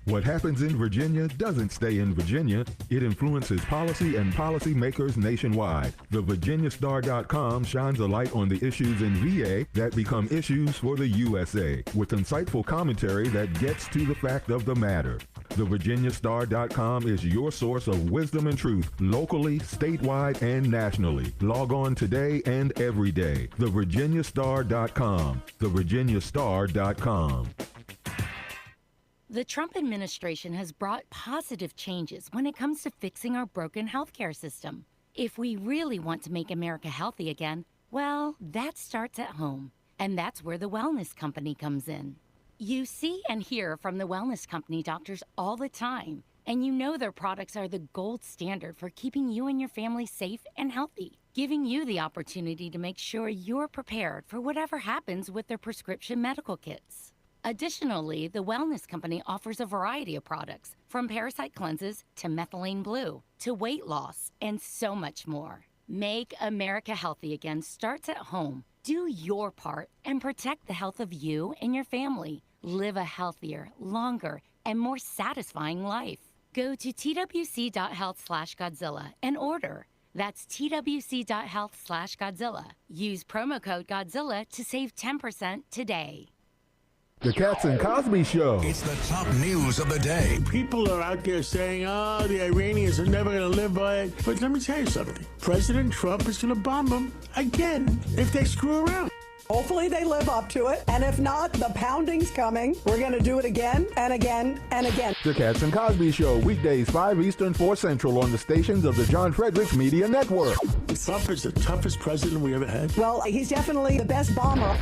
What happens in Virginia doesn't stay in Virginia. It influences policy and policymakers nationwide. The VirginiaStar.com shines a light on the issues in VA that become issues for the USA, with insightful commentary that gets to the fact of the matter. The VirginiaStar.com is your source of wisdom and truth, locally, statewide, and nationally. Log on today and every day. The VirginiaStar.com. The VirginiaStar.com. The Trump administration has brought positive changes when it comes to fixing our broken healthcare system. If we really want to make America healthy again, well, that starts at home. And that's where the Wellness Company comes in. You see and hear from the Wellness Company doctors all the time, and you know their products are the gold standard for keeping you and your family safe and healthy, giving you the opportunity to make sure you're prepared for whatever happens with their prescription medical kits. Additionally, the Wellness Company offers a variety of products, from parasite cleanses to methylene blue to weight loss and so much more. Make America healthy again starts at home. Do your part and protect the health of you and your family. Live a healthier, longer, and more satisfying life. Go to twc.health/Godzilla and order. That's twc.health/Godzilla. Use promo code Godzilla to save 10% today. The Cats and Cosby Show. It's the top news of the day. People are out there saying, oh, the Iranians are never going to live by it. But let me tell you something. President Trump is going to bomb them again if they screw around. Hopefully they live up to it. And if not, the pounding's coming. We're going to do it again and again and again. The Cats and Cosby Show, weekdays 5 Eastern, 4 Central on the stations of the John Fredericks Media Network. Trump is the toughest president we ever had. Well, he's definitely the best bomber.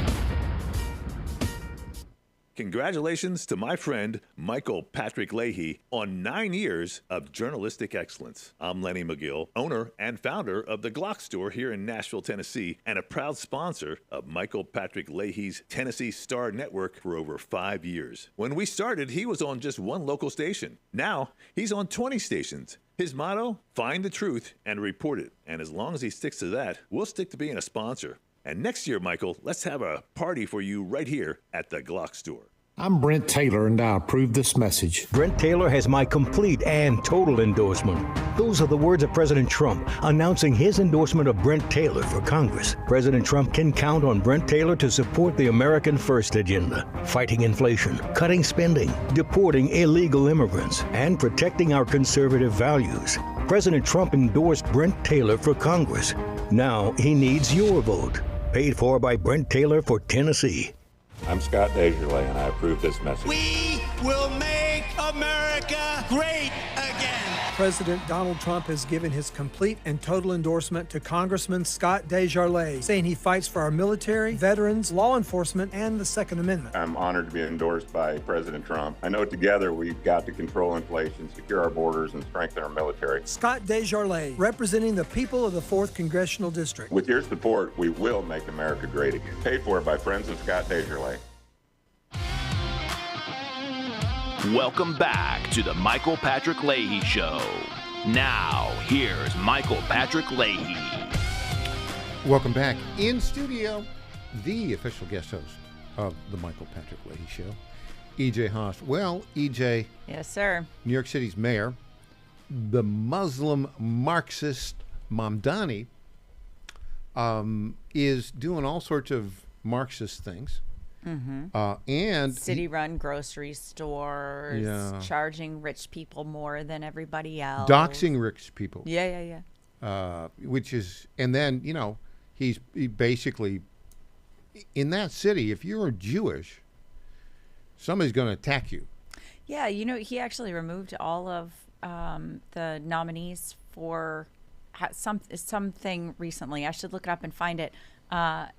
Congratulations to my friend Michael Patrick Leahy on 9 years of journalistic excellence. I'm Lenny McGill, owner and founder of the Glock Store here in Nashville, Tennessee, and a proud sponsor of Michael Patrick Leahy's Tennessee Star Network for over 5 years. When we started, he was on just one local station. Now, he's on 20 stations. His motto, find the truth and report it. And as long as he sticks to that, we'll stick to being a sponsor. And next year, Michael, let's have a party for you right here at the Glock Store. I'm Brent Taylor, and I approve this message. Brent Taylor has my complete and total endorsement. Those are the words of President Trump announcing his endorsement of Brent Taylor for Congress. President Trump can count on Brent Taylor to support the American First agenda, fighting inflation, cutting spending, deporting illegal immigrants, and protecting our conservative values. President Trump endorsed Brent Taylor for Congress. Now he needs your vote. Paid for by Brent Taylor for Tennessee. I'm Scott Desjardins, and I approve this message. We will make America great again. President Donald Trump has given his complete and total endorsement to Congressman Scott Desjardins, saying he fights for our military, veterans, law enforcement, and the Second Amendment. I'm honored to be endorsed by President Trump. I know together we've got to control inflation, secure our borders, and strengthen our military. Scott Desjardins, representing the people of the 4th Congressional District. With your support, we will make America great again. Paid for by friends of Scott Desjardins. Welcome back to the Michael Patrick Leahy Show. Now, here's Michael Patrick Leahy. Welcome back. In studio, the official guest host of the Michael Patrick Leahy Show, E.J. Haas. Well, E.J. Yes, sir. New York City's mayor, the Muslim Marxist Mamdani, is doing all sorts of Marxist things. Mm-hmm. And city-run grocery stores, charging rich people more than everybody else, doxing rich people. Yeah. Which is, and then he basically in that city. If you're Jewish, somebody's going to attack you. Yeah, he actually removed all of the nominees for something recently. I should look it up and find it.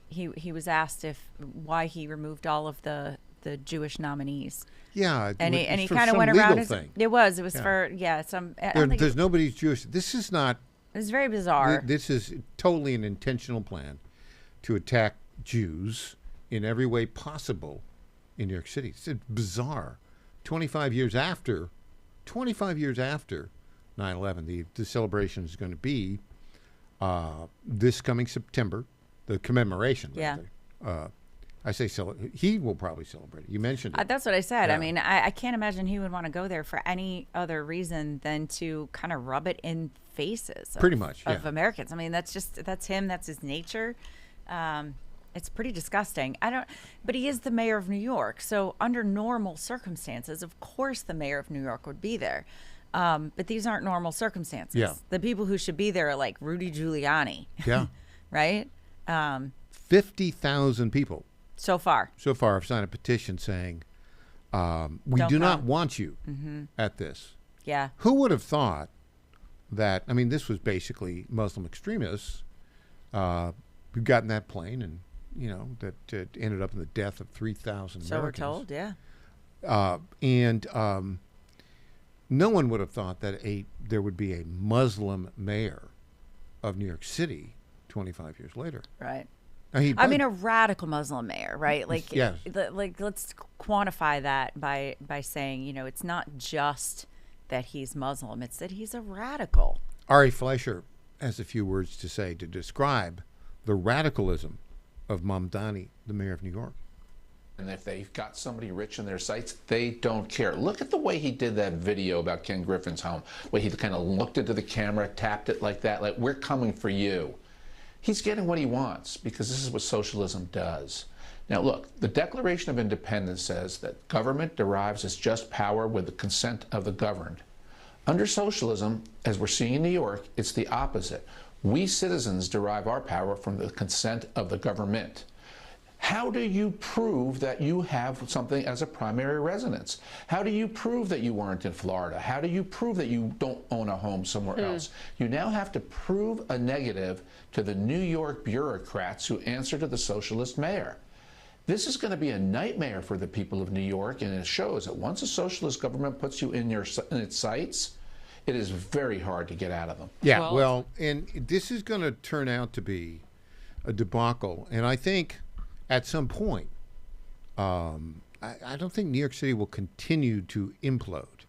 He was asked why he removed all of the Jewish nominees. Yeah, and he kind of went around. It was for some. There's nobody's Jewish. This is not. It's very bizarre. This is totally an intentional plan to attack Jews in every way possible in New York City. It's bizarre. 25 years after 9/11, the celebration is going to be this coming September. The commemoration. Yeah. I say he will probably celebrate it. You mentioned it. That's what I said. Yeah. I mean, I can't imagine he would want to go there for any other reason than to kind of rub it in faces. Pretty much, of Americans. I mean, that's him. That's his nature. It's pretty disgusting. But he is the mayor of New York. So under normal circumstances, of course, the mayor of New York would be there. But these aren't normal circumstances. Yeah. The people who should be there are like Rudy Giuliani. Yeah. Right? 50,000 people so far have signed a petition saying we do not want you at this. Yeah. Who would have thought that? I mean, this was basically Muslim extremists who got in that plane and that ended up in the death of 3,000 Americans. So we're told, yeah. And no one would have thought that there would be a Muslim mayor of New York City 25 years later. Right. I mean, a radical Muslim mayor, right? Like, yes. Let's quantify that by saying, it's not just that he's Muslim, it's that he's a radical. Ari Fleischer has a few words to say to describe the radicalism of Mamdani, the mayor of New York. And if they've got somebody rich in their sights, they don't care. Look at the way he did that video about Ken Griffin's home, where he kind of looked into the camera, tapped it like that, like, we're coming for you. He's getting what he wants because this is what socialism does. Now look, the Declaration of Independence says that government derives its just power with the consent of the governed. Under socialism, as we're seeing in New York, it's the opposite. We citizens derive our power from the consent of the government. How do you prove that you have something as a primary residence? How do you prove that you weren't in Florida? How do you prove that you don't own a home somewhere else? You now have to prove a negative to the New York bureaucrats who answer to the socialist mayor. This is going to be a nightmare for the people of New York, and it shows that once a socialist government puts you in its sights, it is very hard to get out of them. Yeah, well, and this is going to turn out to be a debacle, and I think at some point, I don't think New York City will continue to implode.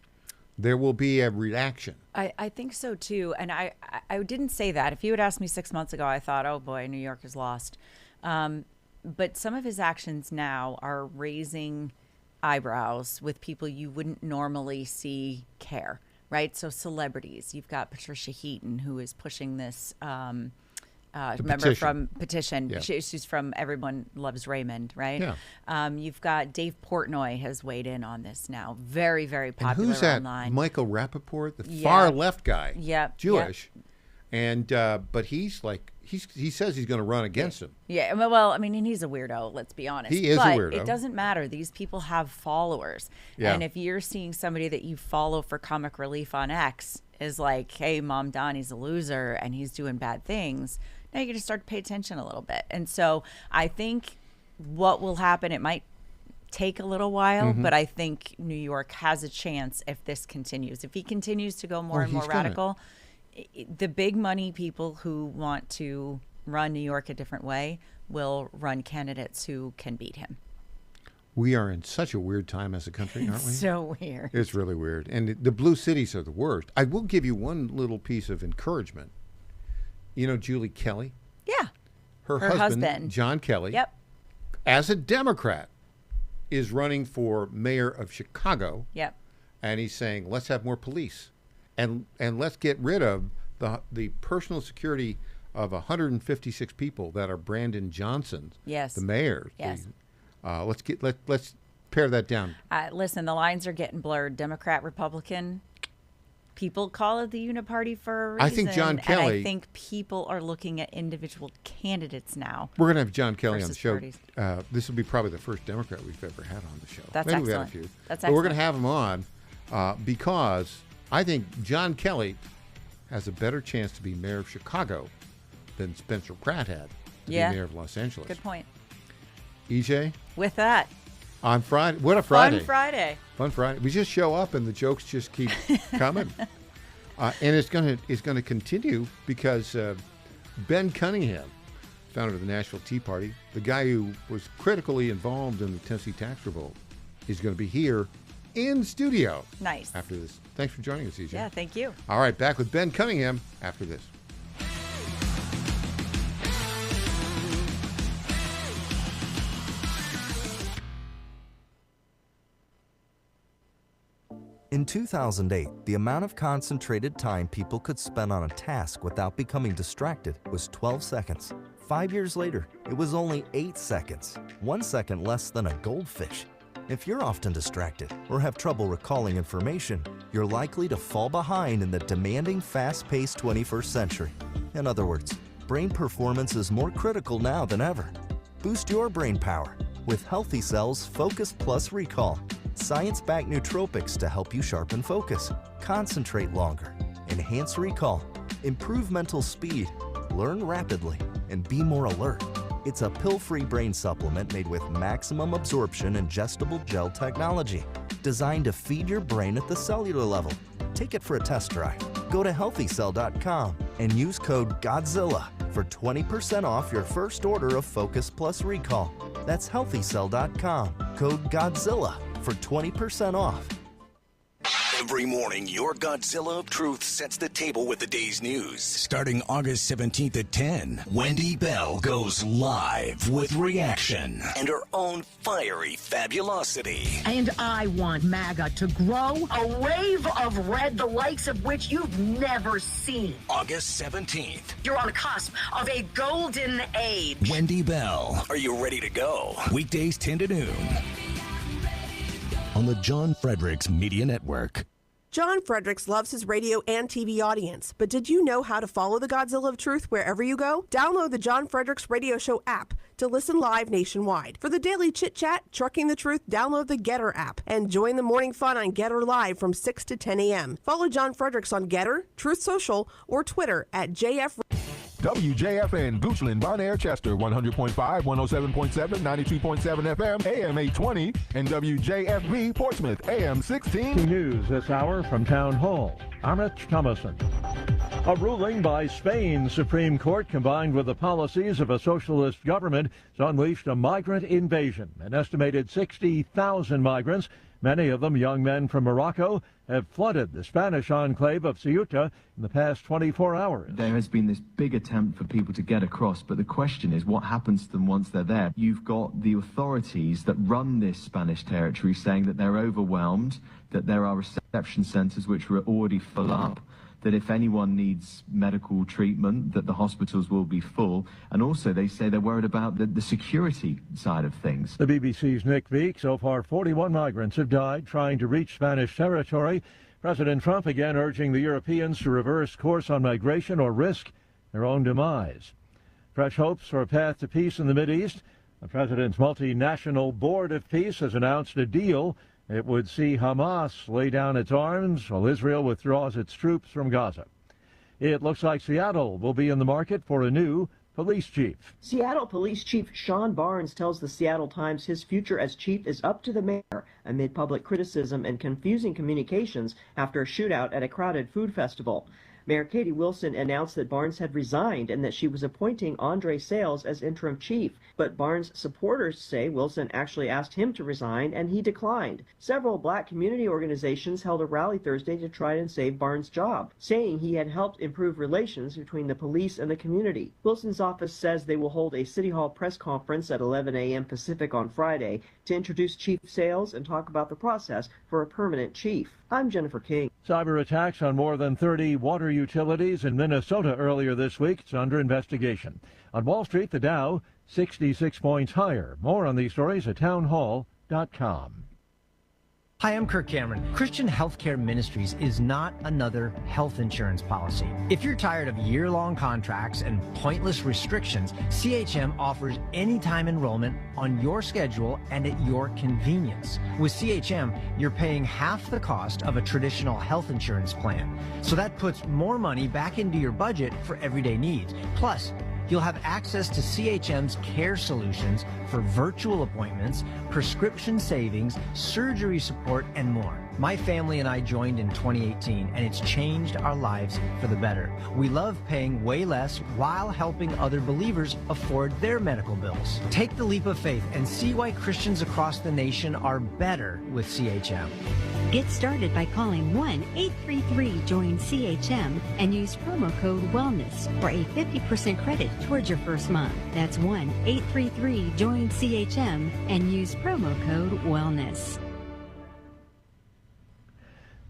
There will be a reaction. I think so too, and I didn't say that. If you had asked me 6 months ago, I thought, oh boy, New York is lost. But some of his actions now are raising eyebrows with people you wouldn't normally see care, right? So celebrities, you've got Patricia Heaton, who is pushing this. Remember from Petition, Yeah. She's from Everyone Loves Raymond, right? Yeah. You've got Dave Portnoy has weighed in on this now. Very, very popular and who's that? online. Michael Rappaport, the far left guy. Yep. Jewish. Yep. And but he's like he says he's going to run against him. Yeah, well, I mean, and he's a weirdo, let's be honest. He is a weirdo. It doesn't matter. These people have followers. Yeah. And if you're seeing somebody that you follow for comic relief on X is like, hey, Mom Donnie's a loser and he's doing bad things, now you got to start to pay attention a little bit. And so I think what will happen, it might take a little while, but I think New York has a chance if this continues. If he continues to go more and more radical, the big money people who want to run New York a different way will run candidates who can beat him. We are in such a weird time as a country, aren't we? So weird. It's really weird. And the blue cities are the worst. I will give you one little piece of encouragement. You know Julie Kelly? Yeah. Her husband, John Kelly, yep, as a Democrat, is running for mayor of Chicago. Yep. And he's saying, let's have more police. And let's get rid of the personal security of 156 people that are Brandon Johnson's, the mayor. Yes. Let's pare that down. Listen, the lines are getting blurred. Democrat, Republican. People call it the uniparty for a reason. I think John Kelly. And I think people are looking at individual candidates now. We're going to have John Kelly on the show. Parties. This will be probably the first Democrat we've ever had on the show. That's Maybe excellent. We had a few. That's but excellent. we're going to have him on because I think John Kelly has a better chance to be mayor of Chicago than Spencer Pratt had to be mayor of Los Angeles. Good point. EJ? With that. On Friday. What a Friday. Fun Friday. Fun Friday. We just show up and the jokes just keep coming. And it's going to continue because Ben Cunningham, founder of the Nashville Tea Party, the guy who was critically involved in the Tennessee tax revolt, is going to be here in studio. Nice. After this. Thanks for joining us, EJ. Yeah, thank you. All right, back with Ben Cunningham after this. In 2008, the amount of concentrated time people could spend on a task without becoming distracted was 12 seconds. 5 years later, it was only 8 seconds, 1 second less than a goldfish. If you're often distracted or have trouble recalling information, you're likely to fall behind in the demanding, fast-paced 21st century. In other words, brain performance is more critical now than ever. Boost your brain power with Healthy Cell's Focus Plus Recall. Science-backed nootropics to help you sharpen focus, concentrate longer, enhance recall, improve mental speed, learn rapidly, and be more alert. It's a pill-free brain supplement made with maximum absorption ingestible gel technology, designed to feed your brain at the cellular level. Take it for a test drive. Go to healthycell.com and use code GODZILLA for 20% off your first order of Focus Plus Recall. That's healthycell.com, code GODZILLA for 20% off. Every morning, your Godzilla of Truth sets the table with the day's news. Starting August 17th at 10, Wendy Bell goes live with reaction and her own fiery fabulosity. And I want MAGA to grow a wave of red, the likes of which you've never seen. August 17th. You're on the cusp of a golden age. Wendy Bell, are you ready to go? Weekdays 10 to noon. On the John Fredericks Media Network. John Fredericks loves his radio and TV audience, but did you know how to follow the Godzilla of Truth wherever you go? Download the John Fredericks Radio Show app to listen live nationwide. For the daily chit-chat, Trucking the Truth, download the Getter app and join the morning fun on Getter Live from 6 to 10 a.m. Follow John Fredericks on Getter, Truth Social, or Twitter at JF. WJFN, Goochland, Bonaire, Chester, 100.5, 107.7, 92.7 FM, AM 820, and WJFB, Portsmouth, AM 16. News this hour from Town Hall. Amit Thomason. A ruling by Spain's Supreme Court, combined with the policies of a socialist government, has unleashed a migrant invasion. An estimated 60,000 migrants, many of them young men from Morocco, have flooded the Spanish enclave of Ceuta in the past 24 hours. There has been this big attempt for people to get across, but the question is what happens to them once they're there. You've got the authorities that run this Spanish territory saying that they're overwhelmed, that there are reception centres which are already full up, that if anyone needs medical treatment, that the hospitals will be full. And also they say they're worried about the security side of things. The BBC's Nick Veek. So far, 41 migrants have died trying to reach Spanish territory. President Trump again urging the Europeans to reverse course on migration or risk their own demise. Fresh hopes for a path to peace in the Mideast. The president's multinational Board of Peace has announced a deal. It would see Hamas lay down its arms while Israel withdraws its troops from Gaza. It looks like Seattle will be in the market for a new police chief. Seattle Police Chief Sean Barnes tells the Seattle Times his future as chief is up to the mayor amid public criticism and confusing communications after a shootout at a crowded food festival. Mayor Katie Wilson announced that Barnes had resigned and that she was appointing Andre Sales as interim chief. But Barnes' supporters say Wilson actually asked him to resign and he declined. Several black community organizations held a rally Thursday to try and save Barnes' job, saying he had helped improve relations between the police and the community. Wilson's office says they will hold a City Hall press conference at 11 a.m. Pacific on Friday to introduce Chief Sales and talk about the process for a permanent chief. I'm Jennifer King. Cyber attacks on more than 30 water utilities in Minnesota earlier this week. It's under investigation. On Wall Street, the Dow 66 points higher. More on these stories at townhall.com. Hi, I'm Kirk Cameron. Christian Healthcare Ministries is not another health insurance policy. If you're tired of year-long contracts and pointless restrictions, CHM offers anytime enrollment on your schedule and at your convenience. With CHM, you're paying half the cost of a traditional health insurance plan. So that puts more money back into your budget for everyday needs. Plus, you'll have access to CHM's care solutions for virtual appointments, prescription savings, surgery support, and more. My family and I joined in 2018, and it's changed our lives for the better. We love paying way less while helping other believers afford their medical bills. Take the leap of faith and see why Christians across the nation are better with CHM. Get started by calling 1-833-JOIN-CHM and use promo code WELLNESS for a 50% credit towards your first month. That's 1-833-JOIN-CHM and use promo code WELLNESS.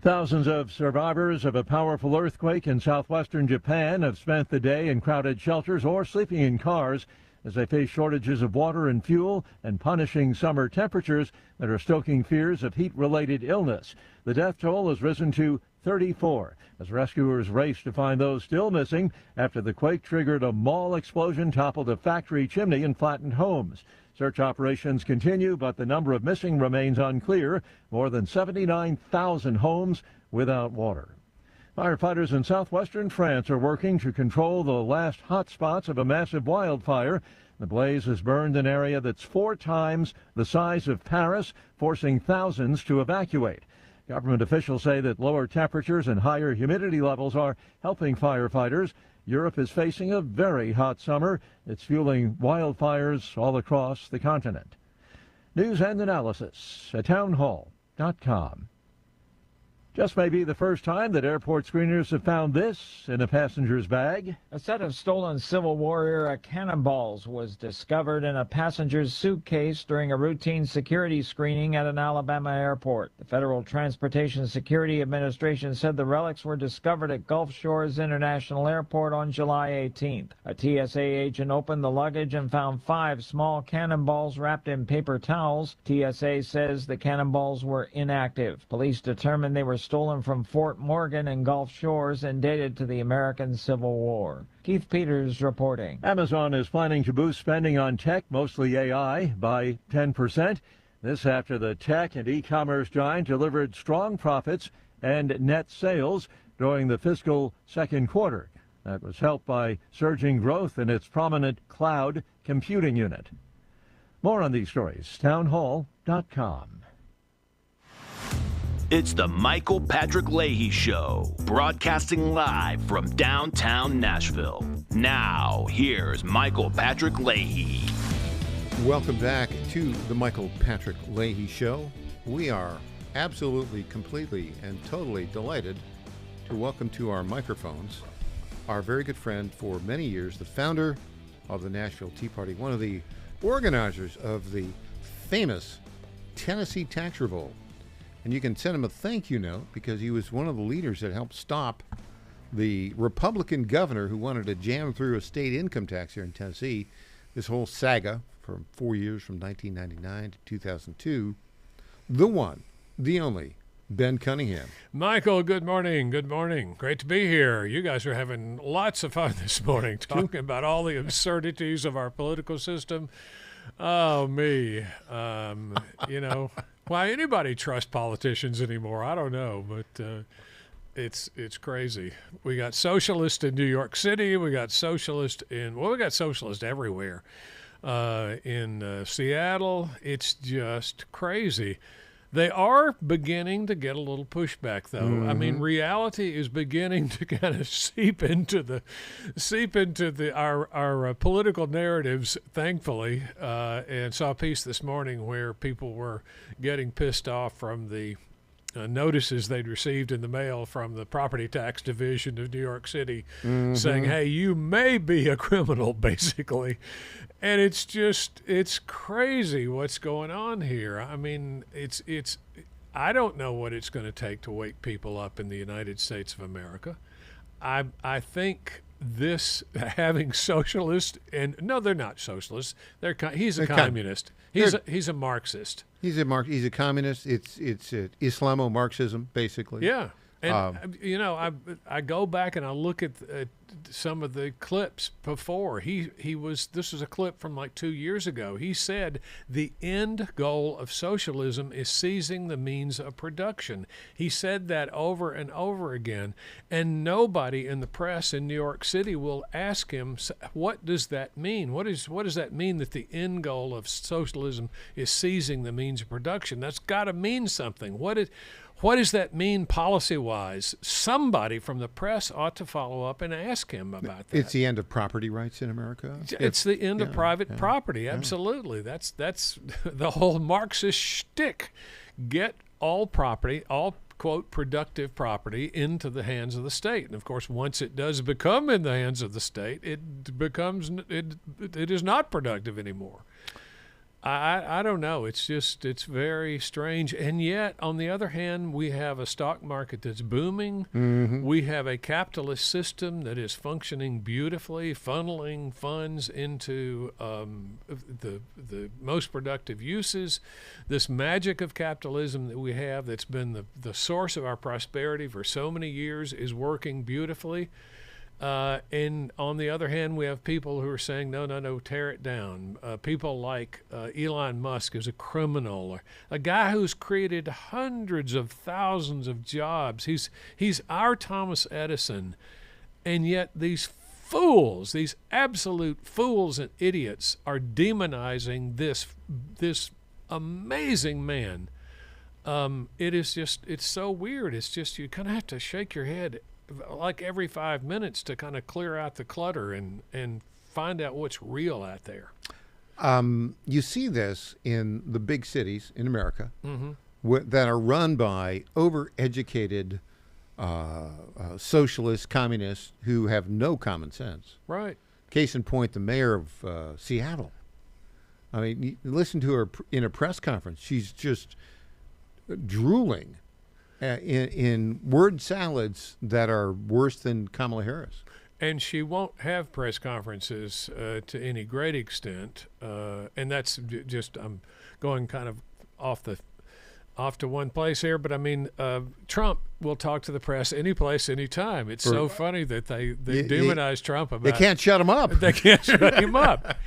Thousands of survivors of a powerful earthquake in southwestern Japan have spent the day in crowded shelters or sleeping in cars as they face shortages of water and fuel and punishing summer temperatures that are stoking fears of heat-related illness. The death toll has risen to 34 as rescuers race to find those still missing after the quake triggered a mall explosion, toppled a factory chimney, and flattened homes. Search operations continue, but the number of missing remains unclear. More than 79,000 homes without water. Firefighters in southwestern France are working to control the last hot spots of a massive wildfire. The blaze has burned an area that's 4 times the size of Paris, forcing thousands to evacuate. Government officials say that lower temperatures and higher humidity levels are helping firefighters. Europe is facing a very hot summer. It's fueling wildfires all across the continent. News and analysis at townhall.com. Just may be the first time that airport screeners have found this in a passenger's bag. A set of stolen Civil War era cannonballs was discovered in a passenger's suitcase during a routine security screening at an Alabama airport. The Federal Transportation Security Administration said the relics were discovered at Gulf Shores International Airport on July 18th. A TSA agent opened the luggage and found 5 small cannonballs wrapped in paper towels. TSA says the cannonballs were inactive. Police determined they were stolen from Fort Morgan and Gulf Shores and dated to the American Civil War. Keith Peters reporting. Amazon is planning to boost spending on tech, mostly AI, by 10%. This after the tech and e-commerce giant delivered strong profits and net sales during the fiscal second quarter. That was helped by surging growth in its prominent cloud computing unit. More on these stories, townhall.com. It's the Michael Patrick Leahy Show, broadcasting live from downtown Nashville. Now, here's Michael Patrick Leahy. Welcome back to the Michael Patrick Leahy Show. We are absolutely, completely, and totally delighted to welcome to our microphones our very good friend for many years, the founder of the Nashville Tea Party, one of the organizers of the famous Tennessee Tax Revolt. And you can send him a thank you note because he was one of the leaders that helped stop the Republican governor who wanted to jam through a state income tax here in Tennessee. This whole saga for 4 years, from 1999 to 2002. The one, the only, Ben Cunningham. Michael, good morning. Good morning. Great to be here. You guys are having lots of fun this morning talking about all the absurdities of our political system. Oh, me. You know, why anybody trust politicians anymore, I don't know, but it's crazy. We got socialists in New York City. We got socialists we got socialists everywhere. In Seattle, it's just crazy. They are beginning to get a little pushback, though. Mm-hmm. I mean, reality is beginning to kind of seep into our political narratives, thankfully. And saw a piece this morning where people were getting pissed off from the notices they'd received in the mail from the property tax division of New York City, saying, "Hey, you may be a criminal," basically. And it's crazy what's going on here. I mean, I don't know what it's going to take to wake people up in the United States of America. I think this having socialists, and no, they're not socialists. He's a communist. He's a Marxist. He's a communist. It's Islamo-Marxism, basically. Yeah. And, you know, I go back and I look at some of the clips before. This was a clip from like 2 years ago. He said the end goal of socialism is seizing the means of production. He said that over and over again. And nobody in the press in New York City will ask him, what does that mean? What does that mean that the end goal of socialism is seizing the means of production? That's got to mean something. What does that mean policy-wise? Somebody from the press ought to follow up and ask him about that. It's the end of property rights in America. It's the end of private property, absolutely. That's the whole Marxist shtick. Get all property, all, quote, productive property into the hands of the state. And, of course, once it does become in the hands of the state, it is not productive anymore. I don't know. It's very strange. And yet, on the other hand, we have a stock market that's booming. Mm-hmm. We have a capitalist system that is functioning beautifully, funneling funds into the most productive uses. This magic of capitalism that we have that's been the source of our prosperity for so many years is working beautifully. And on the other hand, we have people who are saying, no, tear it down. People like Elon Musk is a criminal, a guy who's created hundreds of thousands of jobs. He's our Thomas Edison. And yet these fools, these absolute fools and idiots are demonizing this amazing man. It's so weird. It's just, you kind of have to shake your head like every 5 minutes to kind of clear out the clutter and find out what's real out there. You see this in the big cities in America Mm-hmm. that are run by overeducated socialists, communists who have no common sense. Right. Case in point, the mayor of Seattle. I mean, you listen to her in a press conference. She's just drooling in word salads that are worse than Kamala Harris. And she won't have press conferences to any great extent. And that's just, I'm going kind of off to one place here, but I mean, Trump will talk to the press any place, anytime. It's so funny that they demonize Trump about. They can't shut him up. They can't shut him up.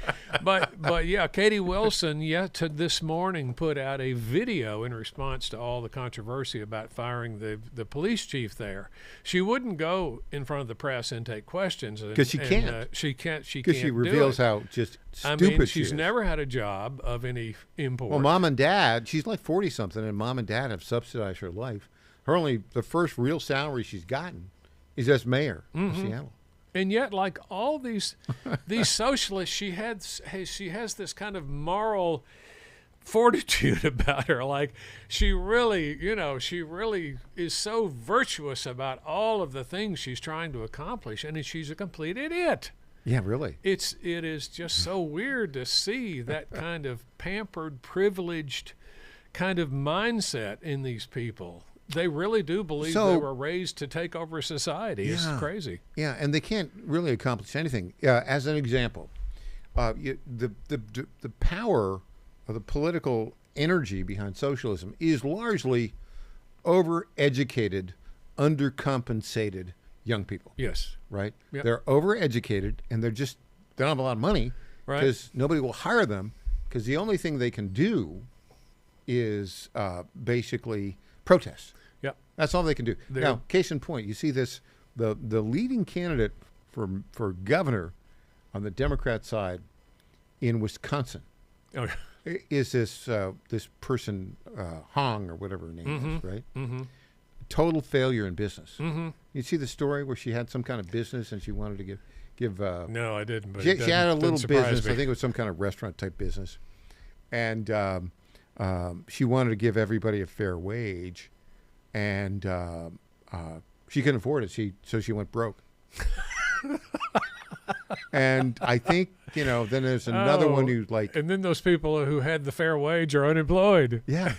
But yeah, Katie Wilson this morning put out a video in response to all the controversy about firing the police chief there. She wouldn't go in front of the press and take questions because she can't. She can't. Because she reveals how just stupid she's never had a job of any import. Well, mom and dad, she's like 40 something, and mom and dad have subsidized her life. The first real salary she's gotten is as mayor of Seattle. And yet, like all these socialists, she has this kind of moral fortitude about her. Like she really is so virtuous about all of the things she's trying to accomplish, and she's a complete idiot. Yeah, really. It is just so weird to see that kind of pampered, privileged kind of mindset in these people. They really do believe they were raised to take over society. Yeah, it's crazy. Yeah, and they can't really accomplish anything. As an example, the power of the political energy behind socialism is largely overeducated, undercompensated young people. Yes. Right? Yep. They're overeducated, and they don't have a lot of money because nobody will hire them because the only thing they can do is basically protest. Yep. That's all they can do. Now, case in point, you see this, the leading candidate for governor on the Democrat side in Wisconsin is this person, Hong or whatever her name is, right? Mm-hmm. Total failure in business. Mm-hmm. You see the story where she had some kind of business and she wanted to give no, I didn't. But she had a little business. Me. I think it was some kind of restaurant type business, and she wanted to give everybody a fair wage, and she couldn't afford it. So she went broke. And I think, then there's another one who's like... And then those people who had the fair wage are unemployed. Yeah.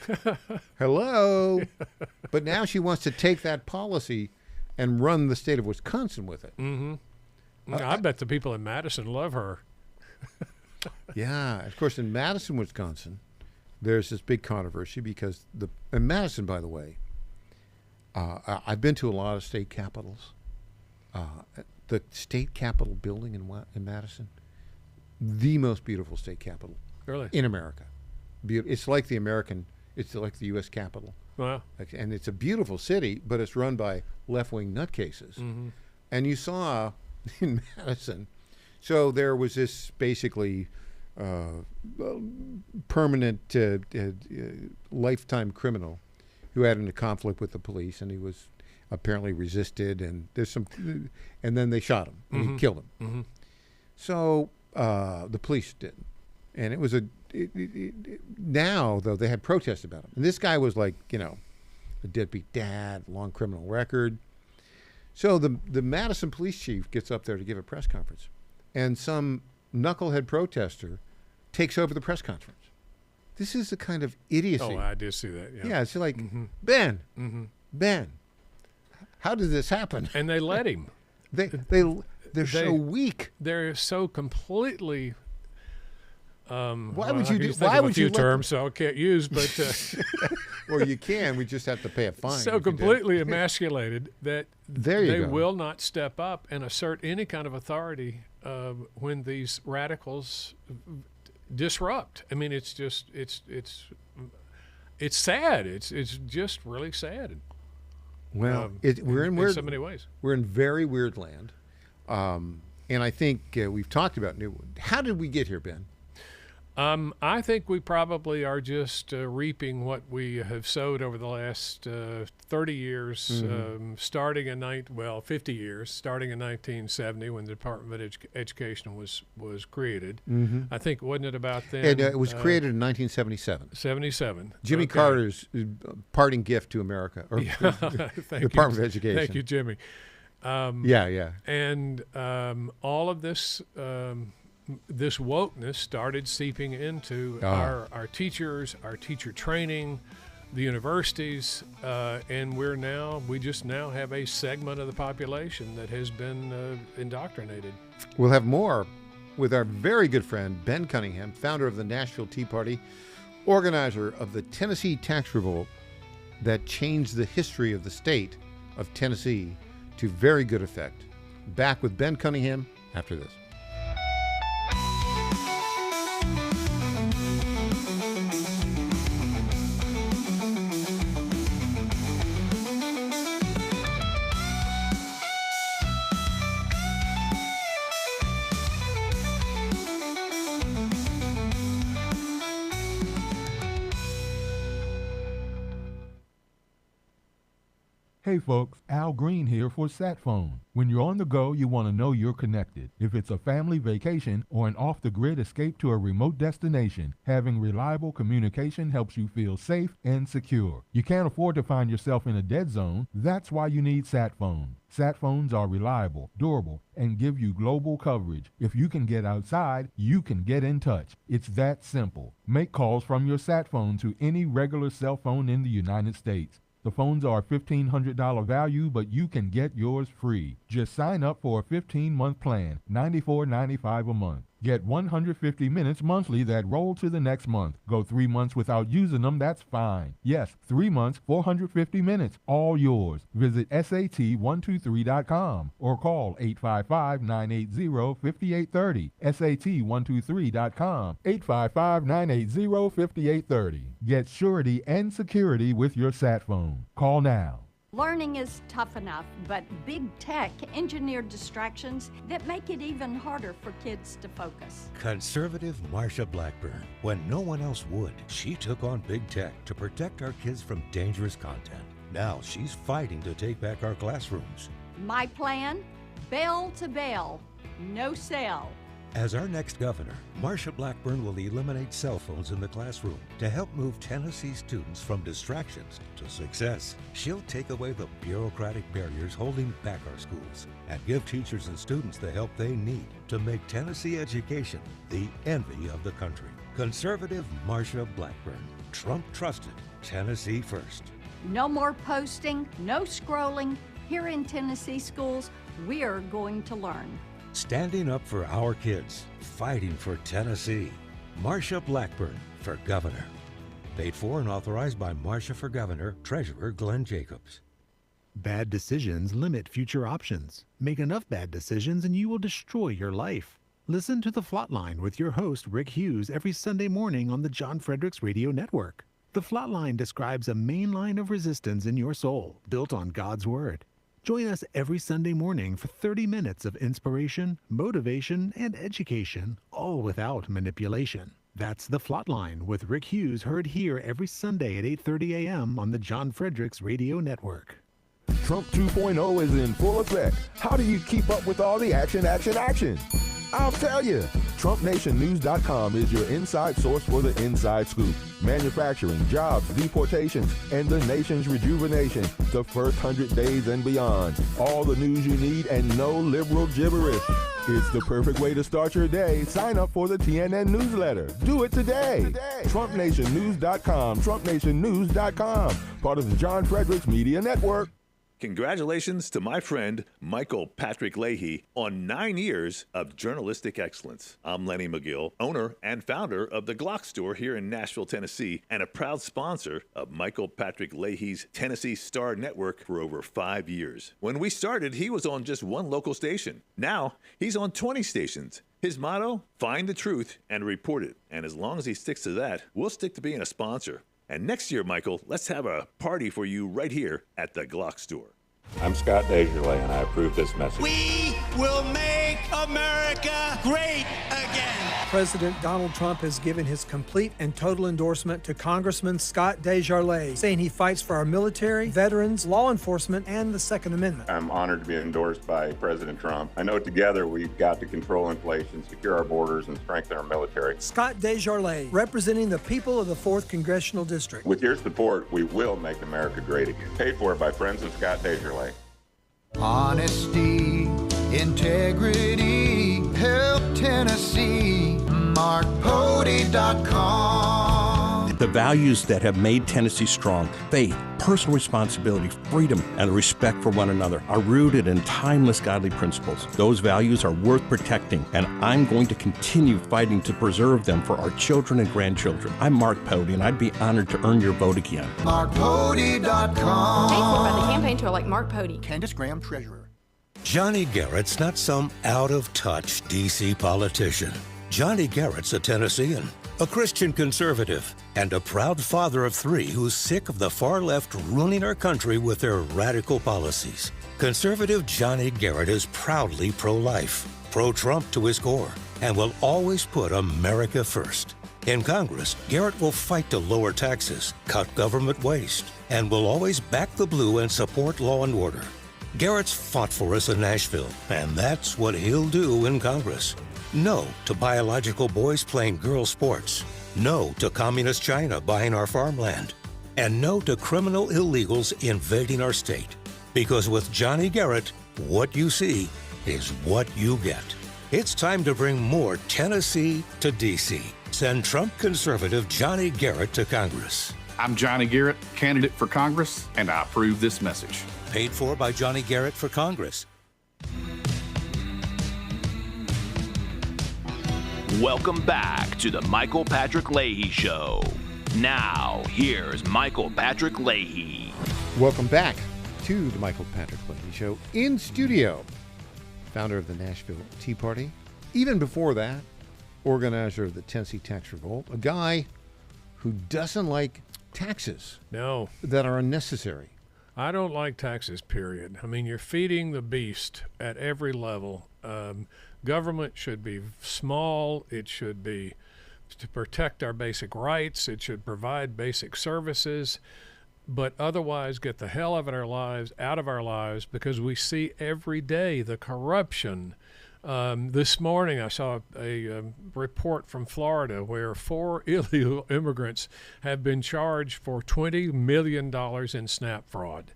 Hello. But now she wants to take that policy and run the state of Wisconsin with it. Mm-hmm. I bet the people in Madison love her. Yeah. Of course, in Madison, Wisconsin, there's this big controversy because in Madison, by the way, I've been to a lot of state capitals. The state capitol building in Madison, the most beautiful state capitol in America. It's like the U.S. Capitol. Wow. And it's a beautiful city, but it's run by left-wing nutcases. Mm-hmm. And you saw in Madison, so there was this basically permanent lifetime criminal who had a conflict with the police, and he was apparently resisted, and and then they shot him and he killed him. Mm-hmm. So the police didn't, and it was now though they had protests about him, and this guy was like a deadbeat dad, long criminal record. So the Madison police chief gets up there to give a press conference, and some knucklehead protester takes over the press conference. This is the kind of idiocy. Oh, I did see that. Yeah, it's like Ben. How did this happen? And they let him. They're so weak. They're so completely. Why would you do? Why would you? Terms so I can't use, but well, you can. We just have to pay a fine. So completely emasculated that they will not step up and assert any kind of authority when these radicals disrupt. I mean, it's just it's sad. It's just really sad. Well, we're in so many ways. We're in very weird land, and I think we've talked about how did we get here, Ben? I think we probably are just reaping what we have sowed over the last 30 years, starting in 50 years, starting in 1970 when the Department of Education was created. I think, wasn't it about then? And it was created in 1977. 77. Jimmy Carter's parting gift to America, or Department of Education. Thank you, Jimmy. Yeah. And all of this... this wokeness started seeping into our teachers, our teacher training, the universities, and we just now have a segment of the population that has been indoctrinated. We'll have more with our very good friend Ben Cunningham, founder of the Nashville Tea Party, organizer of the Tennessee Tax Revolt that changed the history of the state, of Tennessee to very good effect. Back with Ben Cunningham after this. Hey folks, Al Green here for SatPhone. When you're on the go, you want to know you're connected. If it's a family vacation or an off-the-grid escape to a remote destination, having reliable communication helps you feel safe and secure. You can't afford to find yourself in a dead zone. That's why you need SatPhone. SatPhones are reliable, durable, and give you global coverage. If you can get outside, you can get in touch. It's that simple. Make calls from your SatPhone to any regular cell phone in the United States. The phones are $1,500 value, but you can get yours free. Just sign up for a 15-month plan, $94.95 a month. Get 150 minutes monthly that roll to the next month. Go 3 months without using them, that's fine. Yes, 3 months, 450 minutes, all yours. Visit SAT123.com or call 855-980-5830. SAT123.com, 855-980-5830. Get surety and security with your SatPhone. Call now. Learning is tough enough, but big tech engineered distractions that make it even harder for kids to focus. Conservative Marsha Blackburn. When no one else would, she took on big tech to protect our kids from dangerous content. Now she's fighting to take back our classrooms. My plan? Bell to bell, no cell. As our next governor, Marsha Blackburn will eliminate cell phones in the classroom to help move Tennessee students from distractions to success. She'll take away the bureaucratic barriers holding back our schools and give teachers and students the help they need to make Tennessee education the envy of the country. Conservative Marsha Blackburn. Trump trusted. Tennessee first. No more posting, no scrolling. Here in Tennessee schools, we're going to learn. Standing up for our kids, fighting for Tennessee. Marsha Blackburn for governor. Paid for and authorized by Marsha for Governor, Treasurer Glenn Jacobs. Bad decisions limit future options. Make enough bad decisions and you will destroy your life. Listen to The Flatline with your host Rick Hughes every Sunday morning on the John Fredericks Radio Network. The Flatline describes a main line of resistance in your soul, built on God's Word. Join us every Sunday morning for 30 minutes of inspiration, motivation, and education, all without manipulation. That's The Flatline with Rick Hughes, heard here every Sunday at 8:30 a.m. on the John Fredericks Radio Network. Trump 2.0 is in full effect. How do you keep up with all the action? I'll tell you. TrumpNationNews.com is your inside source for the inside scoop. Manufacturing, jobs, deportations, and the nation's rejuvenation. The first 100 days and beyond. All the news you need and no liberal gibberish. It's the perfect way to start your day. Sign up for the TNN newsletter. Do it today. TrumpNationNews.com. TrumpNationNews.com. Part of the John Fredericks Media Network. Congratulations to my friend Michael Patrick Leahy on 9 years of journalistic excellence. I'm Lenny McGill, owner and founder of the Glock Store here in Nashville, Tennessee, and a proud sponsor of Michael Patrick Leahy's Tennessee Star Network for over 5 years. When we started, he was on just one local station. Now, he's on 20 stations. His motto, find the truth and report it. And as long as he sticks to that, we'll stick to being a sponsor. And next year, Michael, let's have a party for you right here at the Glock Store. I'm Scott Desjardins, and I approve this message. We will make America great again. President Donald Trump has given his complete and total endorsement to Congressman Scott Desjardins, saying he fights for our military, veterans, law enforcement, and the Second Amendment. I'm honored to be endorsed by President Trump. I know together we've got to control inflation, secure our borders, and strengthen our military. Scott Desjardins, representing the people of the 4th Congressional District. With your support, we will make America great again. Paid for by friends of Scott Desjardins. Honesty, integrity, help Tennessee, MarkPody.com. The values that have made Tennessee strong, faith, personal responsibility, freedom, and respect for one another, are rooted in timeless godly principles. Those values are worth protecting, and I'm going to continue fighting to preserve them for our children and grandchildren. I'm Mark Pody, and I'd be honored to earn your vote again. MarkPody.com. Paid for by the campaign to elect Mark Pody. Candace Graham, Treasurer. Johnny Garrett's not some out-of-touch D.C. politician. Johnny Garrett's a Tennessean, a Christian conservative, and a proud father of 3 who's sick of the far left ruining our country with their radical policies. Conservative Johnny Garrett is proudly pro-life, pro-Trump to his core, and will always put America first. In Congress, Garrett will fight to lower taxes, cut government waste, and will always back the blue and support law and order. Garrett's fought for us in Nashville, and that's what he'll do in Congress. No to biological boys playing girl sports. No to communist China buying our farmland. And no to criminal illegals invading our state. Because with Johnny Garrett, what you see is what you get. It's time to bring more Tennessee to D.C. Send Trump conservative Johnny Garrett to Congress. I'm Johnny Garrett, candidate for Congress, and I approve this message. Paid for by Johnny Garrett for Congress. Welcome back to the Michael Patrick Leahy Show. Now, here's Michael Patrick Leahy. Welcome back to the Michael Patrick Leahy Show. In studio, founder of the Nashville Tea Party. Even before that, organizer of the Tennessee Tax Revolt. A guy who doesn't like taxes. No. That are unnecessary. I don't like taxes, period. I mean, you're feeding the beast at every level. Government should be small. It should be to protect our basic rights. It should provide basic services, but otherwise get the hell out of our lives, because we see every day the corruption. This morning I saw a report from Florida where 4 illegal immigrants have been charged for $20 million in SNAP fraud.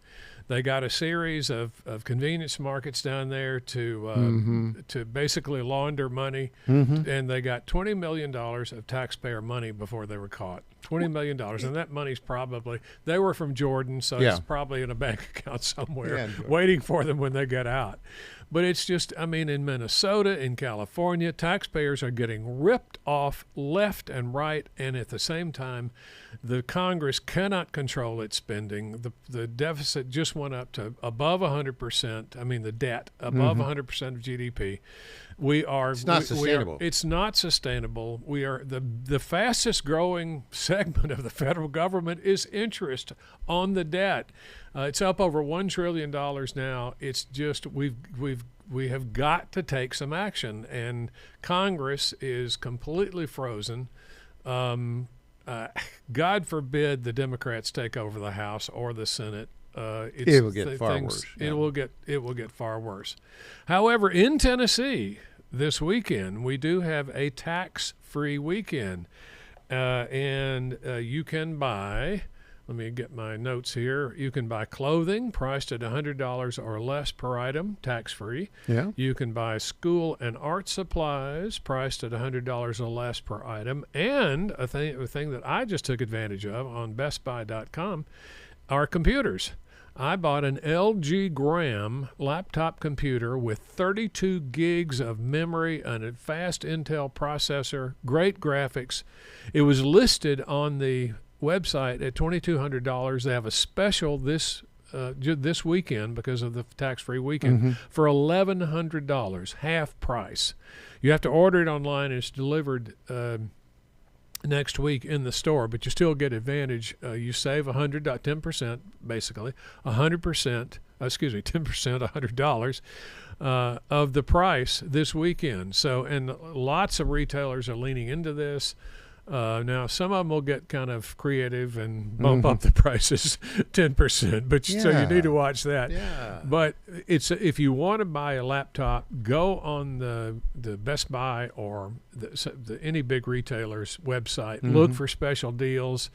They got a series of convenience markets down there to basically launder money, and they got $20 million of taxpayer money before they were caught. $20 million, and that money's probably, they were from Jordan, so it's probably in a bank account somewhere waiting for them when they get out. But it's just, I mean, in Minnesota, in California, taxpayers are getting ripped off left and right, and at the same time, the Congress cannot control its spending. The deficit just went up to above 100%. I mean, the debt above 100% of GDP. It's not sustainable. It's not sustainable. We are the fastest growing segment of the federal government is interest on the debt. It's up over $1 trillion now. It's just we have got to take some action, and Congress is completely frozen. God forbid the Democrats take over the House or the Senate. It will get far worse. It will get far worse. However, in Tennessee this weekend, we do have a tax-free weekend, and you can buy. Let me get my notes here. You can buy clothing priced at $100 or less per item, tax-free. Yeah. You can buy school and art supplies priced at $100 or less per item. And a thing that I just took advantage of on BestBuy.com are computers. I bought an LG Gram laptop computer with 32 gigs of memory and a fast Intel processor, great graphics. It was listed on the website at $2,200. They have a special this weekend because of the tax-free weekend for $1,100, half price. You have to order it online, and it's delivered next week in the store, but you still get advantage. You save 10%, basically 100%. 10%, $100 of the price this weekend. So, and lots of retailers are leaning into this. Now, some of them will get kind of creative and bump up the prices 10%, but so you need to watch that. Yeah. But it's if you want to buy a laptop, go on the Best Buy or any big retailer's website. Look for special deals.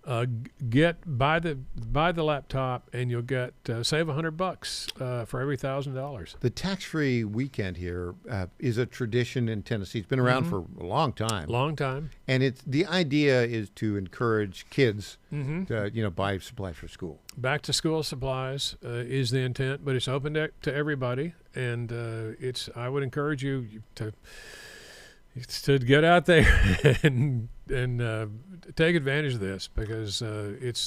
buy the laptop, and you'll get save $100 for every $1,000. The tax-free weekend here is a tradition in Tennessee. It's been around for a long time. Long time. And the idea is to encourage kids Mm-hmm. to buy supplies for school. Back to school supplies is the intent, but it's open to everybody, and I would encourage you to get out there and take advantage of this, because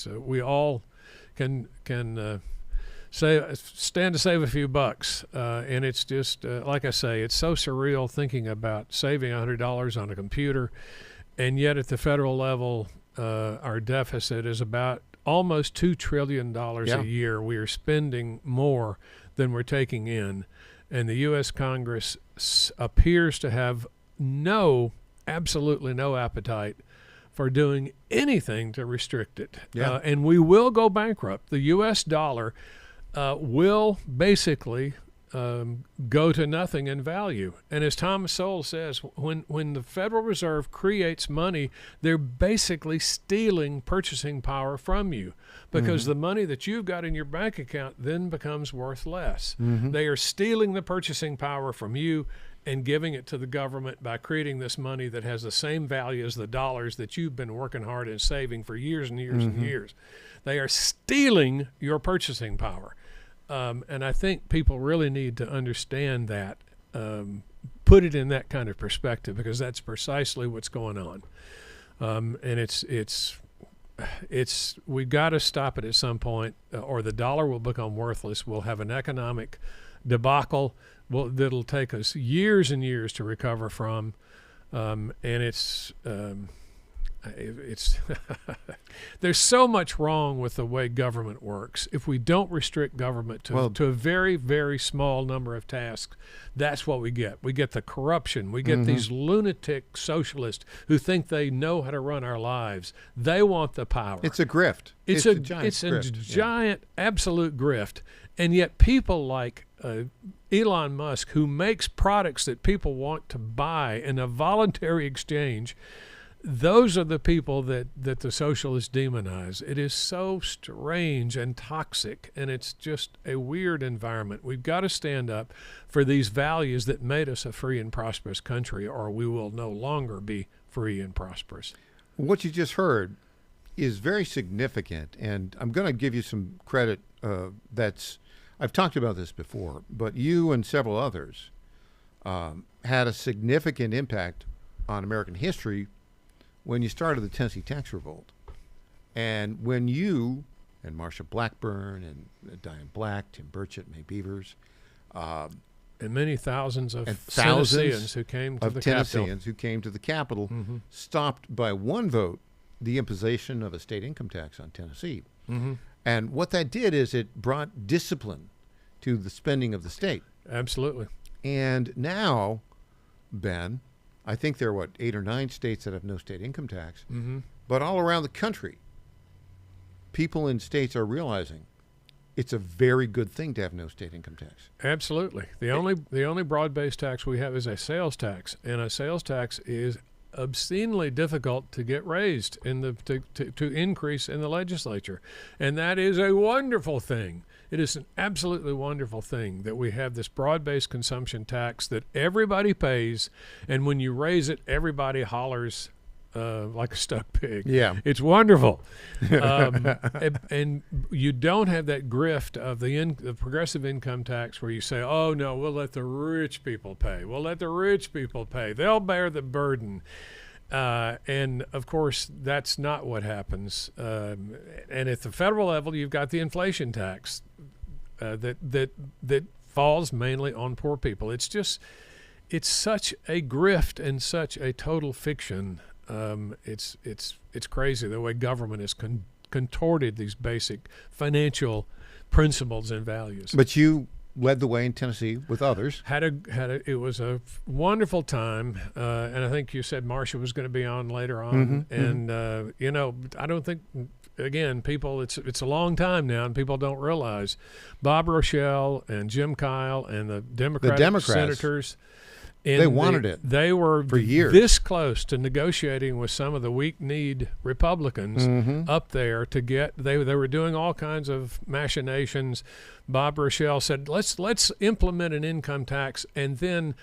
we all can stand to save a few bucks, and it's just like I say, it's so surreal thinking about saving $100 on a computer, and yet at the federal level, our deficit is about almost $2 trillion a year. We are spending more than we're taking in, and the U.S. Congress appears to have absolutely no appetite for doing anything to restrict it. And we will go bankrupt. The U.S. dollar will basically go to nothing in value. And as Thomas Sowell says, when the Federal Reserve creates money, they're basically stealing purchasing power from you, because the money that you've got in your bank account then becomes worth less. They are stealing the purchasing power from you and giving it to the government by creating this money that has the same value as the dollars that you've been working hard and saving for years and years and years. They are stealing your purchasing power. And I think people really need to understand that, put it in that kind of perspective, because that's precisely what's going on. And we've got to stop it at some point, or the dollar will become worthless. We'll have an economic debacle that'll take us years and years to recover from, and it's there's so much wrong with the way government works. If we don't restrict government to a very, very small number of tasks, that's what we get. We get the corruption. We get these lunatic socialists who think they know how to run our lives. They want the power. It's a grift. It's a giant, absolute grift. And yet people like Elon Musk, who makes products that people want to buy in a voluntary exchange, those are the people that the socialists demonize. It is so strange and toxic, and it's just a weird environment. We've got to stand up for these values that made us a free and prosperous country, or we will no longer be free and prosperous. What you just heard is very significant, and I'm going to give you some credit. I've talked about this before, but you and several others had a significant impact on American history when you started the Tennessee Tax Revolt. And when you and Marsha Blackburn and Diane Black, Tim Burchett, May Beavers, and many thousands of Tennesseans who came to the Capitol, stopped by one vote the imposition of a state income tax on Tennessee. And what that did is it brought discipline to the spending of the state. Absolutely. And now, Ben, I think there are, 8 or 9 states that have no state income tax. But all around the country, people in states are realizing it's a very good thing to have no state income tax. Absolutely. The only broad-based tax we have is a sales tax, and a sales tax is obscenely difficult to get raised to increase in the legislature, and that is a wonderful thing. It is an absolutely wonderful thing that we have this broad-based consumption tax that everybody pays, and when you raise it, everybody hollers like a stuck pig. Yeah, it's wonderful. And you don't have that grift of the progressive income tax where you say, oh no, we'll let the rich people pay. We'll let the rich people pay. They'll bear the burden. And of course, that's not what happens. And at the federal level, you've got the inflation tax that falls mainly on poor people. It's such a grift and such a total fiction. It's crazy the way government has contorted these basic financial principles and values. But you led the way in Tennessee with others. It was a wonderful time, and I think you said Marsha was going to be on later on. And I don't think, again, people, it's a long time now, and people don't realize Bob Rochelle and Jim Kyle and the Democratic senators They wanted it. They were for years this close to negotiating with some of the weak-kneed Republicans up there to get. They were doing all kinds of machinations. Bob Rochelle said, "Let's implement an income tax, and then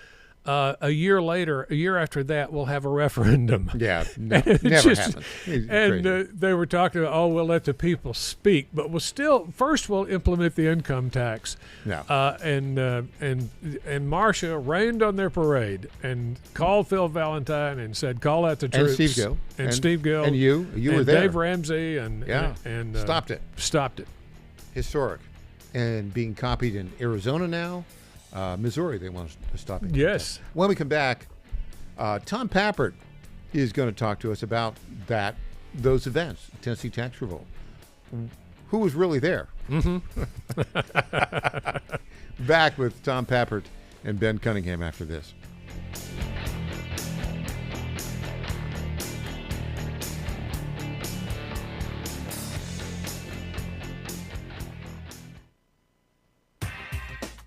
a year after that, we'll have a referendum." Yeah, never happened. And they were talking about, we'll let the people speak, but first we'll implement the income tax. No. And Marcia rained on their parade and called Phil Valentine and said, "Call out the troops." And Steve Gill. And you were there. Dave Ramsey and stopped it. Stopped it. Historic. And being copied in Arizona now. Missouri, they want to stop it. Yes. When we come back, Tom Pappert is going to talk to us about those events, Tennessee Tax Revolt. Who was really there? Back with Tom Pappert and Ben Cunningham after this.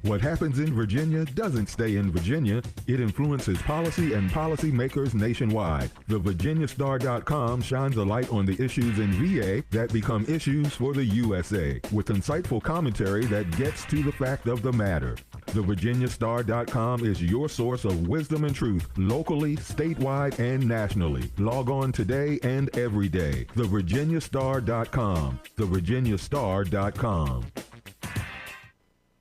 What happens in Virginia doesn't stay in Virginia. It influences policy and policymakers nationwide. The VirginiaStar.com shines a light on the issues in VA that become issues for the USA, with insightful commentary that gets to the fact of the matter. The VirginiaStar.com is your source of wisdom and truth, locally, statewide, and nationally. Log on today and every day. The VirginiaStar.com. The VirginiaStar.com.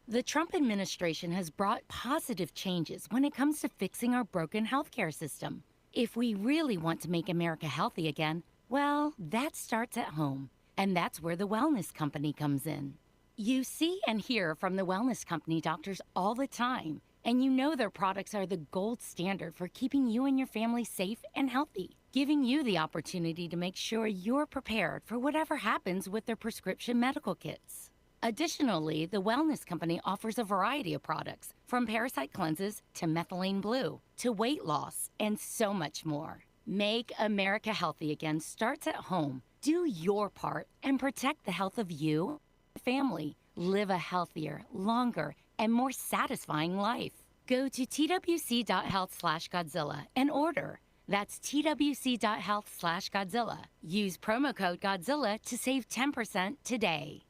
The Trump administration has brought positive changes when it comes to fixing our broken healthcare system. If we really want to make America healthy again, well, that starts at home. And that's where the Wellness Company comes in. You see and hear from the Wellness Company doctors all the time, and you know their products are the gold standard for keeping you and your family safe and healthy, giving you the opportunity to make sure you're prepared for whatever happens with their prescription medical kits. Additionally, the Wellness Company offers a variety of products, from parasite cleanses to methylene blue to weight loss and so much more. Make America healthy again starts at home. Do your part and protect the health of you and your family. Live a healthier, longer, and more satisfying life. Go to twc.health/Godzilla and order. That's twc.health/Godzilla. Use promo code Godzilla to save 10% today.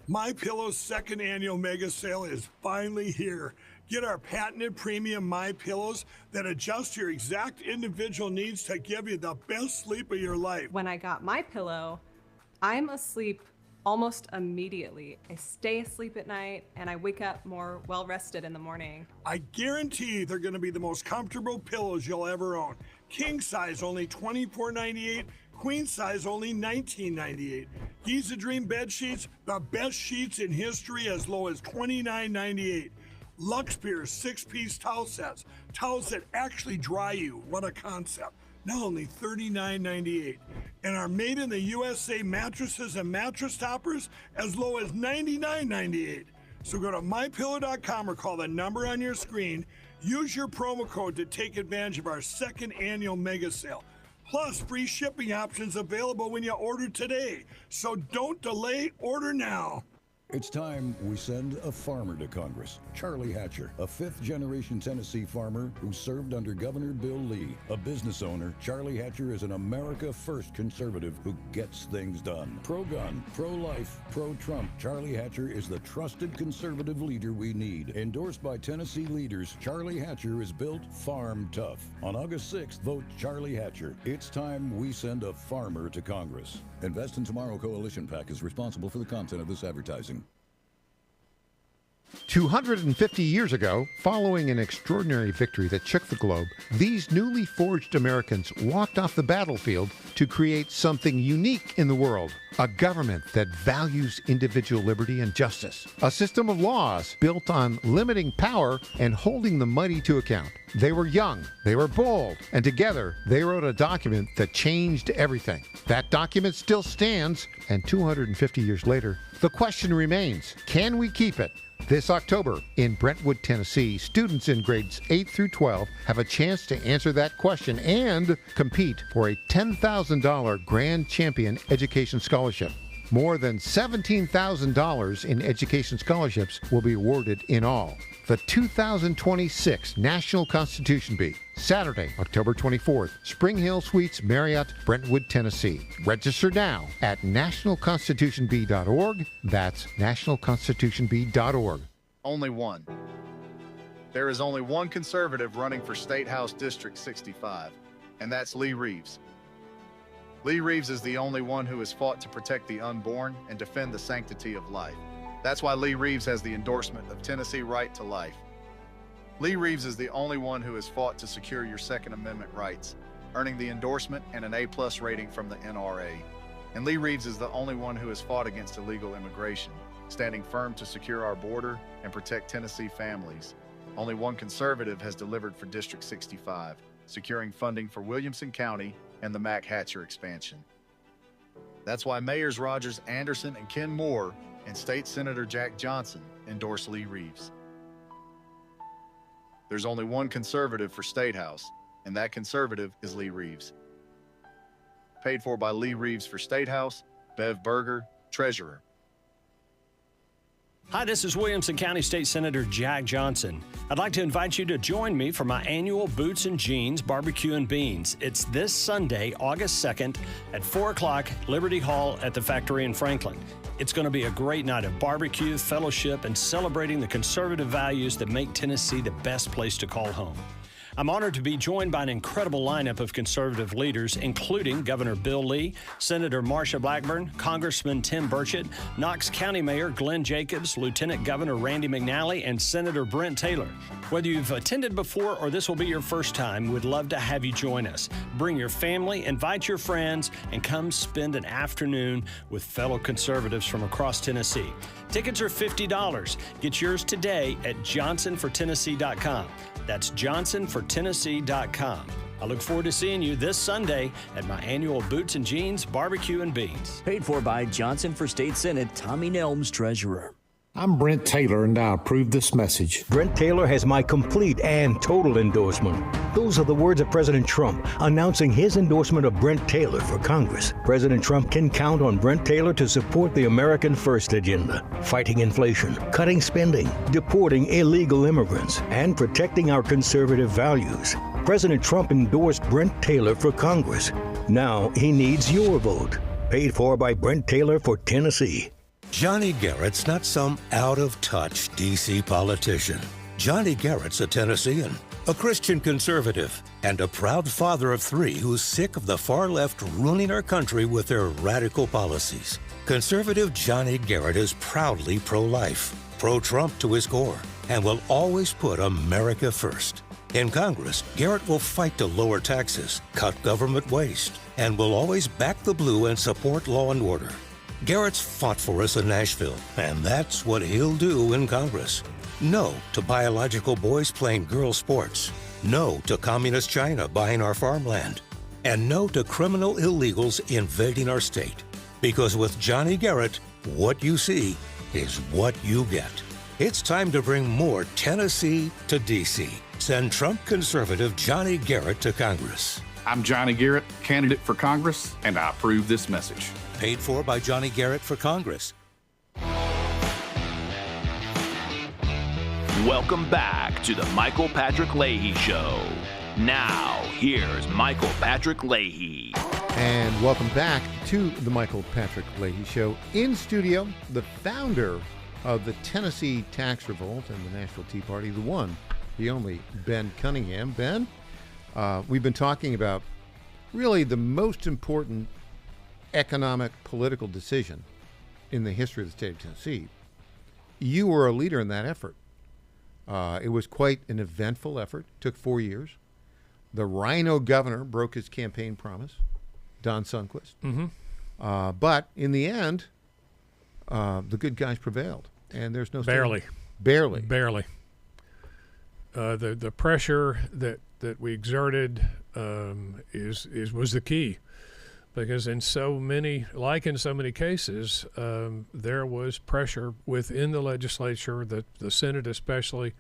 MyPillow's second annual mega sale is finally here. Get our patented premium MyPillows that adjust your exact individual needs to give you the best sleep of your life. When I got MyPillow, I'm asleep almost immediately. I stay asleep at night and I wake up more well-rested in the morning. I guarantee they're going to be the most comfortable pillows you'll ever own. King size only $24.98. Queen size only $19.98. Giza Dream bed sheets, the best sheets in history, as low as $29.98. Lux Pierce 6-piece towel sets, towels that actually dry you. What a concept. Now only $39.98. And our made in the USA mattresses and mattress toppers as low as $99.98. So go to mypillow.com or call the number on your screen. Use your promo code to take advantage of our second annual mega sale. Plus, free shipping options available when you order today. So don't delay, order now. It's time we send a farmer to Congress. Charlie Hatcher, a fifth-generation Tennessee farmer who served under Governor Bill Lee. A business owner, Charlie Hatcher is an America-first conservative who gets things done. Pro-gun, pro-life, pro-Trump, Charlie Hatcher is the trusted conservative leader we need. Endorsed by Tennessee leaders, Charlie Hatcher is built farm tough. On August 6th, vote Charlie Hatcher. It's time we send a farmer to Congress. Invest in Tomorrow Coalition PAC is responsible for the content of this advertising. 250 years ago, following an extraordinary victory that shook the globe, these newly forged Americans walked off the battlefield to create something unique in the world. A government that values individual liberty and justice. A system of laws built on limiting power and holding the mighty to account. They were young, they were bold, and together they wrote a document that changed everything. That document still stands, and 250 years later, the question remains, can we keep it? This October in Brentwood, Tennessee, students in grades 8 through 12 have a chance to answer that question and compete for a $10,000 Grand Champion Education Scholarship. More than $17,000 in education scholarships will be awarded in all. The 2026 National Constitution Bee, Saturday, October 24th, Spring Hill Suites, Marriott, Brentwood, Tennessee. Register now at nationalconstitutionbee.org. That's nationalconstitutionbee.org. Only one. There is only one conservative running for State House District 65, and that's Lee Reeves. Lee Reeves is the only one who has fought to protect the unborn and defend the sanctity of life. That's why Lee Reeves has the endorsement of Tennessee Right to Life. Lee Reeves is the only one who has fought to secure your Second Amendment rights, earning the endorsement and an A+ rating from the NRA. And Lee Reeves is the only one who has fought against illegal immigration, standing firm to secure our border and protect Tennessee families. Only one conservative has delivered for District 65, securing funding for Williamson County and the Mac Hatcher expansion. That's why Mayors Rogers Anderson and Ken Moore and State Senator Jack Johnson endorse Lee Reeves. There's only one conservative for State House, and that conservative is Lee Reeves. Paid for by Lee Reeves for State House, Bev Berger, Treasurer. Hi, this is Williamson County State Senator Jack Johnson. I'd like to invite you to join me for my annual Boots and Jeans Barbecue and Beans. It's this Sunday, August 2nd at 4 o'clock, Liberty Hall at the Factory in Franklin. It's going to be a great night of barbecue, fellowship, and celebrating the conservative values that make Tennessee the best place to call home. I'm honored to be joined by an incredible lineup of conservative leaders, including Governor Bill Lee, Senator Marsha Blackburn, Congressman Tim Burchett, Knox County Mayor Glenn Jacobs, Lieutenant Governor Randy McNally, and Senator Brent Taylor. Whether you've attended before or this will be your first time, we'd love to have you join us. Bring your family, invite your friends, and come spend an afternoon with fellow conservatives from across Tennessee. Tickets are $50. Get yours today at johnsonfortennessee.com. That's johnsonfortennessee.com. I look forward to seeing you this Sunday at my annual Boots and Jeans Barbecue and Beans. Paid for by Johnson for State Senate, Tommy Nelms, Treasurer. I'm Brent Taylor, and I approve this message. Brent Taylor has my complete and total endorsement. Those are the words of President Trump announcing his endorsement of Brent Taylor for Congress. President Trump can count on Brent Taylor to support the American First agenda, fighting inflation, cutting spending, deporting illegal immigrants, and protecting our conservative values. President Trump endorsed Brent Taylor for Congress. Now he needs your vote. Paid for by Brent Taylor for Tennessee. Johnny Garrett's not some out-of-touch D.C. politician. Johnny Garrett's a Tennessean, a Christian conservative, and a proud father of three who's sick of the far left ruining our country with their radical policies. Conservative Johnny Garrett is proudly pro-life, pro-Trump to his core, and will always put America first. In Congress, Garrett will fight to lower taxes, cut government waste, and will always back the blue and support law and order. Garrett's fought for us in Nashville, and that's what he'll do in Congress. No to biological boys playing girl sports. No to communist China buying our farmland. And no to criminal illegals invading our state. Because with Johnny Garrett, what you see is what you get. It's time to bring more Tennessee to D.C. Send Trump conservative Johnny Garrett to Congress. I'm Johnny Garrett, candidate for Congress, and I approve this message. Paid for by Johnny Garrett for Congress. Welcome back to the Michael Patrick Leahy Show. Now, here's Michael Patrick Leahy. And welcome back to the Michael Patrick Leahy Show. In studio, the founder of the Tennessee Tax Revolt and the Nashville Tea Party, the one, the only, Ben Cunningham. Ben, we've been talking about really the most important economic political decision in the history of the state of Tennessee. You were a leader in that effort. It was quite an eventful effort. It took 4 years. The Rhino governor broke his campaign promise, Don Sundquist. Mm-hmm. But in the end, the good guys prevailed, and there's no barely. The pressure that we exerted was the key. Because in so many cases, there was pressure within the legislature, the Senate especially,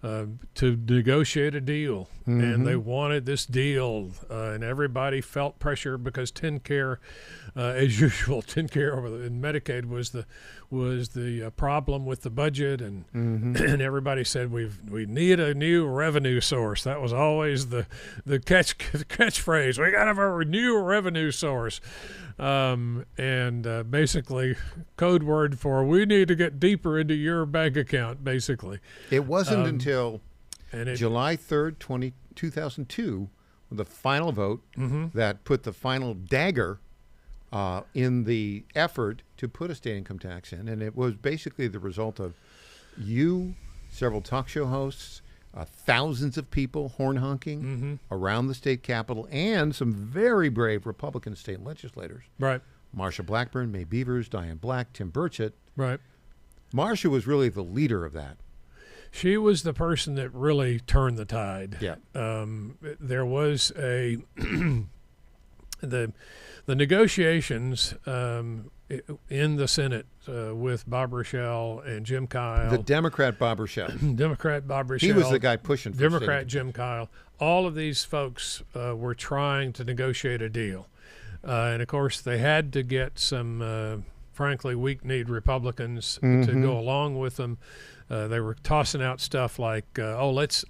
to negotiate a deal, and they wanted this deal, and everybody felt pressure because TennCare, as usual, TennCare in Medicaid was the problem with the budget, and and everybody said we need a new revenue source. That was always the catchphrase. We got to have a new revenue source. Basically code word for we need to get deeper into your bank account, basically. It wasn't until July 3rd, 2002, with the final vote that put the final dagger in the effort to put a state income tax in. And it was basically the result of you, several talk show hosts, thousands of people horn honking around the state capitol, and some very brave Republican state legislators. Right. Marsha Blackburn, May Beavers, Diane Black, Tim Burchett. Right. Marsha was really the leader of that. She was the person that really turned the tide. Yeah. There was the negotiations in the Senate with Bob Rochelle and Jim Kyle. The Democrat Bob Rochelle. Democrat Bob Rochelle. He was the guy pushing for Democrat Jim Kyle. All of these folks were trying to negotiate a deal. And, of course, they had to get some, frankly, weak-kneed Republicans to go along with them. They were tossing out stuff like, let's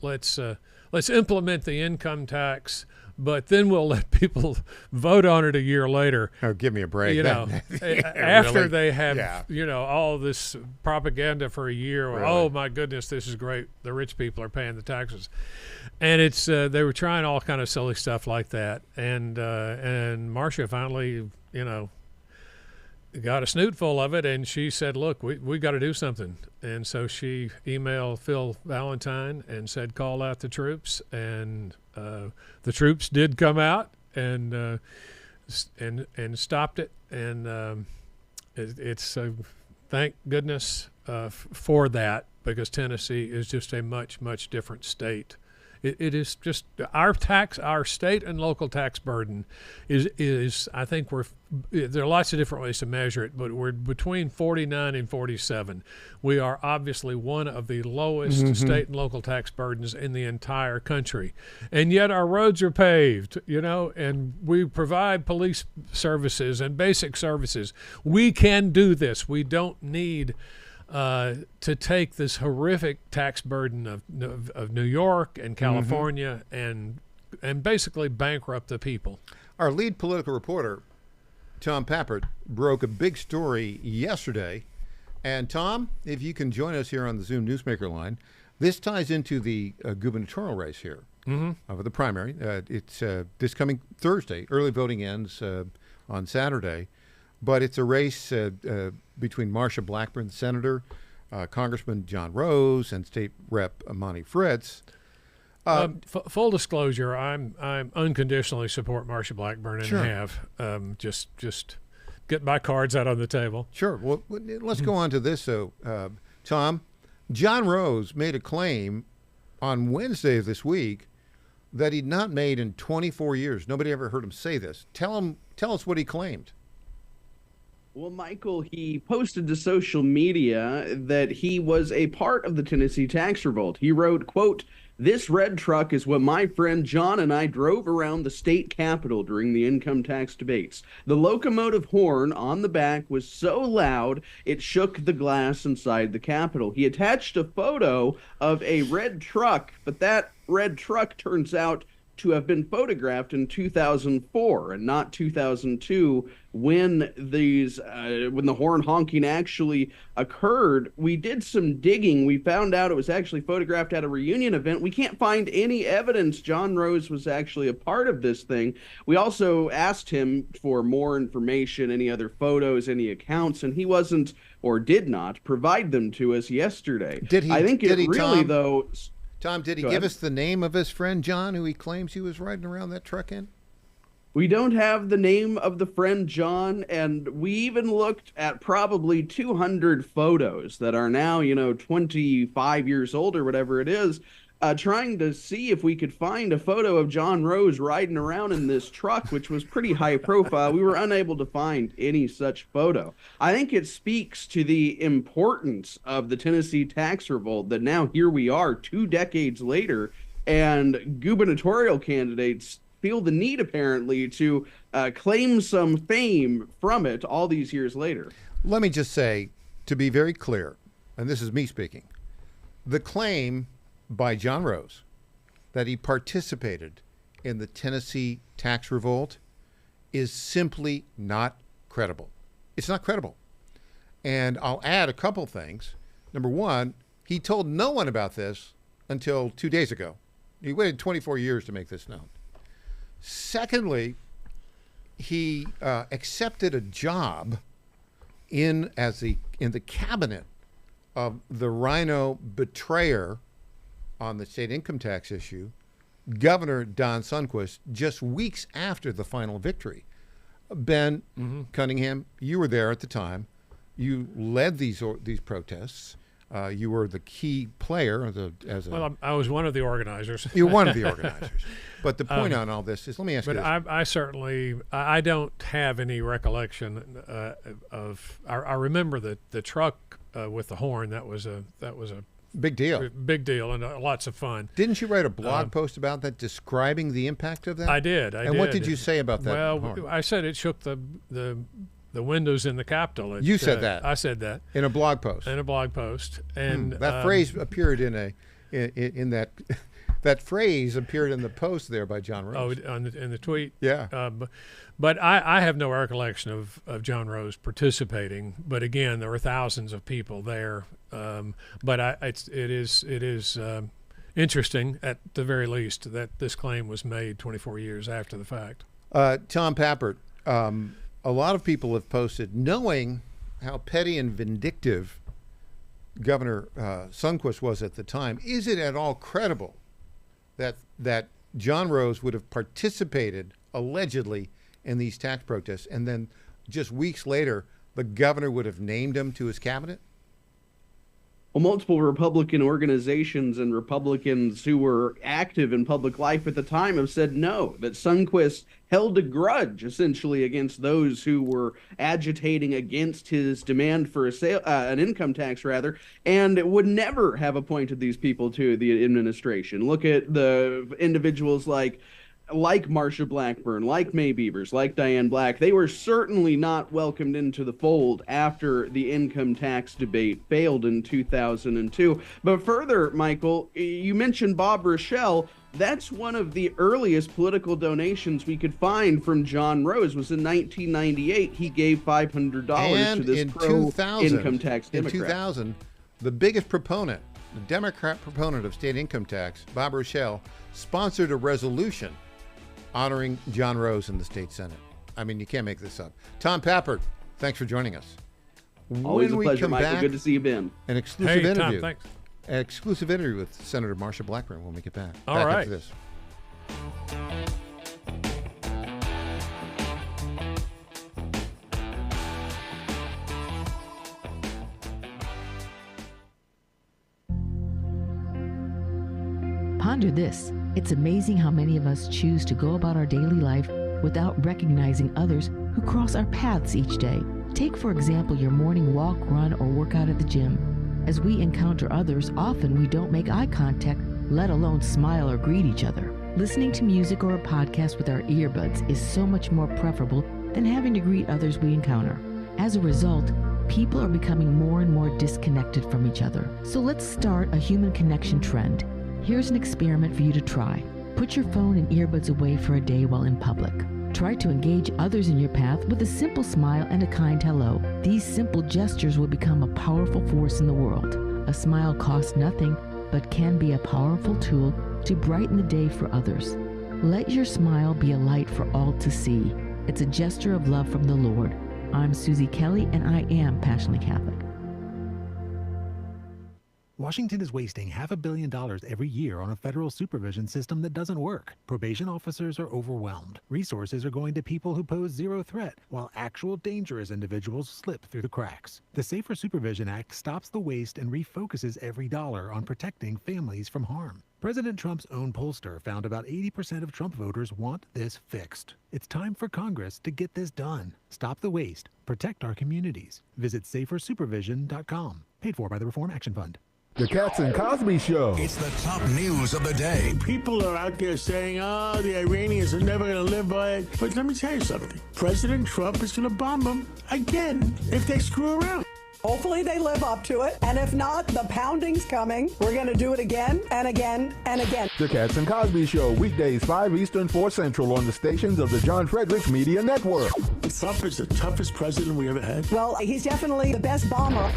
implement the income tax, but then we'll let people vote on it a year later. Oh, give me a break. You know, after really? they have, all this propaganda for a year. Really? Oh, my goodness, this is great. The rich people are paying the taxes. And it's they were trying all kind of silly stuff like that. And Marsha finally, got a snoot full of it, and she said, look, we got to do something. And so she emailed Phil Valentine and said, call out the troops. And the troops did come out and stopped it. And it's thank goodness for that, because Tennessee is just a much, much different state. It is just our state and local tax burden is I think there are lots of different ways to measure it, but we're between 49 and 47. We are obviously one of the lowest state and local tax burdens in the entire country. And yet our roads are paved, and we provide police services and basic services. We can do this. We don't need to take this horrific tax burden of New York and California and basically bankrupt the people. Our lead political reporter, Tom Pappert, broke a big story yesterday. And Tom, if you can join us here on the Zoom Newsmaker line, this ties into the gubernatorial race here of the primary. It's this coming Thursday. Early voting ends on Saturday. But it's a race between Marsha Blackburn, the senator, Congressman John Rose, and State Rep. Monty Fritz. Full disclosure, I'm unconditionally support Marsha Blackburn and have just get my cards out on the table. Sure. Well, let's go on to this. So, Tom, John Rose made a claim on Wednesday of this week that he'd not made in 24 years. Nobody ever heard him say this. Tell us what he claimed. Well, Michael, he posted to social media that he was a part of the Tennessee tax revolt. He wrote, quote, "This red truck is what my friend John and I drove around the state capitol during the income tax debates. The locomotive horn on the back was so loud it shook the glass inside the capitol." He attached a photo of a red truck, but that red truck turns out to have been photographed in 2004 and not 2002 when the horn honking actually occurred. We did some digging. We found out it was actually photographed at a reunion event. We can't find any evidence John Rose was actually a part of this thing. We also asked him for more information, any other photos, any accounts, and he wasn't or did not provide them to us yesterday. Tom, did he give us the name of his friend John, who he claims he was riding around that truck in? We don't have the name of the friend John, and we even looked at probably 200 photos that are now, 25 years old or whatever it is. trying to see if we could find a photo of John Rose riding around in this truck, which was pretty high profile. We were unable to find any such photo. I think it speaks to the importance of the Tennessee tax revolt that now here we are 2 decades later, and gubernatorial candidates feel the need apparently to claim some fame from it all these years later. Let me just say, to be very clear, and this is me speaking, the claim by John Rose that he participated in the Tennessee tax revolt is simply not credible. It's not credible. And I'll add a couple things. Number one, he told no one about this until 2 days ago. He waited 24 years to make this known. Secondly, he accepted a job in the cabinet of the Rhino betrayer on the state income tax issue, Governor Don Sundquist, just weeks after the final victory. Ben Cunningham, you were there at the time. You led these protests. You were the key player Well, I was one of the organizers. You're one of the organizers. But the point on all this is, let me ask you this. I certainly, I don't have any recollection of. I remember the truck with the horn. That was a big deal. Big deal, and lots of fun. Didn't you write a blog post about that, describing the impact of that? I did. And what did you say about that? Well, horn? I said it shook the windows in the Capitol. You said that. I said that in a blog post. In a blog post, and that phrase appeared in that. That phrase appeared in the post there by John Rose. Oh, in the tweet? Yeah. But I have no recollection of John Rose participating. But again, there were thousands of people there. But it is interesting, at the very least, that this claim was made 24 years after the fact. Tom Pappert, a lot of people have posted, knowing how petty and vindictive Governor Sundquist was at the time, is it at all credible that John Rose would have participated allegedly in these tax protests, and then just weeks later the governor would have named him to his cabinet? Well, multiple Republican organizations and Republicans who were active in public life at the time have said no, that Sundquist held a grudge essentially against those who were agitating against his demand for an income tax, and would never have appointed these people to the administration. Look at the individuals like Marsha Blackburn, like May Beavers, like Diane Black. They were certainly not welcomed into the fold after the income tax debate failed in 2002. But further, Michael, you mentioned Bob Rochelle. That's one of the earliest political donations we could find from John Rose. Was in 1998. He gave $500 to this pro-income tax Democrat. In 2000, the biggest proponent, the Democrat proponent of state income tax, Bob Rochelle, sponsored a resolution honoring John Rose in the state Senate. I mean, you can't make this up. Tom Pappert, thanks for joining us. Always a pleasure, Michael. Good to see you, Ben. An exclusive interview. Tom, thanks. An exclusive interview with Senator Marsha Blackburn when we get back. All right. After this. Ponder this. It's amazing how many of us choose to go about our daily life without recognizing others who cross our paths each day. Take, for example, your morning walk, run, or workout at the gym. As we encounter others, often we don't make eye contact, let alone smile or greet each other. Listening to music or a podcast with our earbuds is so much more preferable than having to greet others we encounter. As a result, people are becoming more and more disconnected from each other. So let's start a human connection trend. Here's an experiment for you to try. Put your phone and earbuds away for a day while in public. Try to engage others in your path with a simple smile and a kind hello. These simple gestures will become a powerful force in the world. A smile costs nothing, but can be a powerful tool to brighten the day for others. Let your smile be a light for all to see. It's a gesture of love from the Lord. I'm Susie Kelly, and I am passionately Catholic. Washington is wasting $500 million every year on a federal supervision system that doesn't work. Probation officers are overwhelmed. Resources are going to people who pose zero threat, while actual dangerous individuals slip through the cracks. The Safer Supervision Act stops the waste and refocuses every dollar on protecting families from harm. President Trump's own pollster found about 80% of Trump voters want this fixed. It's time for Congress to get this done. Stop the waste. Protect our communities. Visit safersupervision.com. Paid for by the Reform Action Fund. The Cats and Cosby Show. It's the top news of the day. People are out there saying, oh, the Iranians are never going to live by it. But let me tell you something. President Trump is going to bomb them again if they screw around. Hopefully they live up to it. And if not, the pounding's coming. We're going to do it again and again and again. The Cats and Cosby Show, weekdays 5 Eastern, 4 Central on the stations of the John Fredericks Media Network. Trump is the toughest president we ever had. Well, he's definitely the best bomber.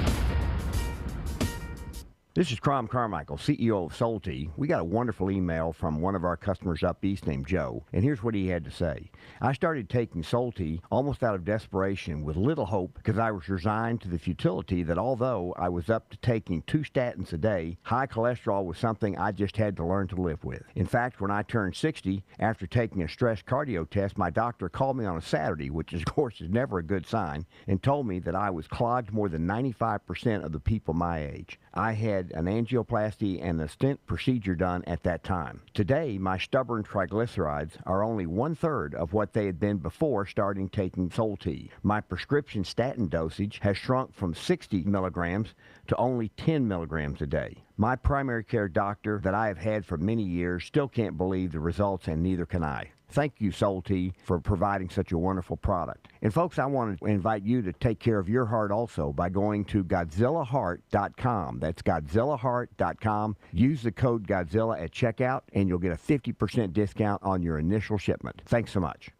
This is Crom Carmichael, CEO of Solti. We got a wonderful email from one of our customers up east named Joe, and here's what he had to say. I started taking Solti almost out of desperation with little hope because I was resigned to the futility that although I was up to taking 2 statins a day, high cholesterol was something I just had to learn to live with. In fact, when I turned 60, after taking a stress cardio test, my doctor called me on a Saturday, which of course is never a good sign, and told me that I was clogged more than 95% of the people my age. I had an angioplasty and a stent procedure done at that time. Today, my stubborn triglycerides are only 1/3 of what they had been before starting taking Solti. My prescription statin dosage has shrunk from 60 milligrams to only 10 milligrams a day. My primary care doctor that I have had for many years still can't believe the results, and neither can I. Thank you, Solti, for providing such a wonderful product. And folks, I want to invite you to take care of your heart also by going to GodzillaHeart.com. That's GodzillaHeart.com. Use the code Godzilla at checkout, and you'll get a 50% discount on your initial shipment. Thanks so much.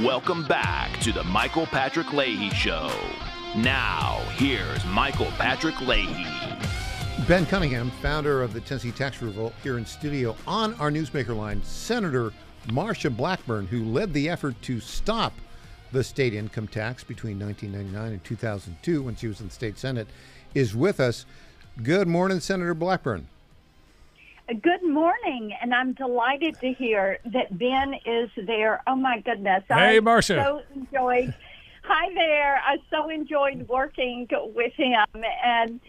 Welcome back to the Michael Patrick Leahy Show. Now, here's Michael Patrick Leahy. Ben Cunningham, founder of the Tennessee Tax Revolt, here in studio on our Newsmaker line. Senator Marsha Blackburn, who led the effort to stop the state income tax between 1999 and 2002 when she was in the state Senate, is with us. Good morning, Senator Blackburn. Good morning, and I'm delighted to hear that Ben is there. Oh, my goodness. Hey, Marsha. I so enjoyed. Hi there. I so enjoyed working with him and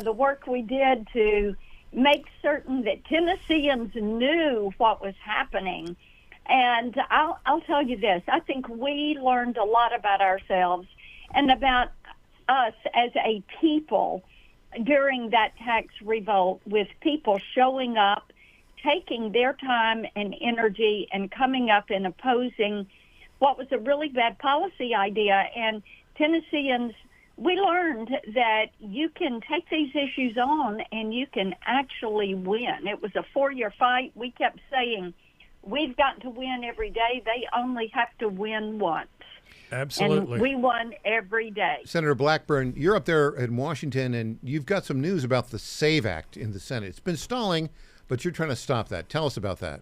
the work we did to make certain that Tennesseans knew what was happening. And I'll tell you this. I think we learned a lot about ourselves and about us as a people during that tax revolt, with people showing up, taking their time and energy and coming up and opposing what was a really bad policy idea. And Tennesseans, we learned that you can take these issues on and you can actually win. It was a 4-year fight. We kept saying, we've got to win every day. They only have to win once. Absolutely. And we won every day. Senator Blackburn, you're up there in Washington, and you've got some news about the SAVE Act in the Senate. It's been stalling, but you're trying to stop that. Tell us about that.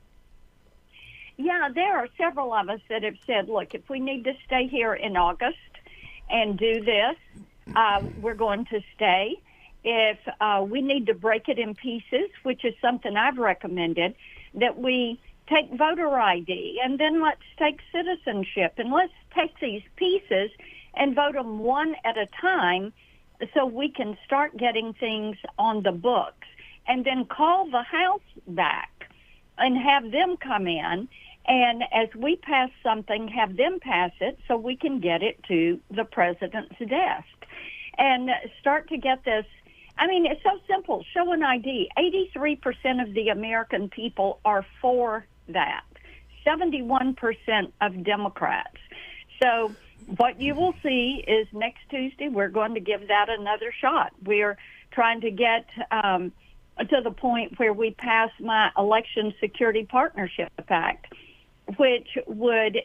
Yeah, there are several of us that have said, look, if we need to stay here in August and do this, we're going to stay. If we need to break it in pieces, which is something I've recommended, that we take voter ID, and then let's take citizenship, and let's take these pieces and vote them one at a time so we can start getting things on the books, and then call the House back and have them come in, and as we pass something, have them pass it so we can get it to the president's desk and start to get this. I mean, it's so simple. Show an ID. 83% of the American people are for that. 71% of Democrats. So what you will see is next Tuesday, we're going to give that another shot. We're trying to get to the point where we pass my Election Security Partnership Act, which would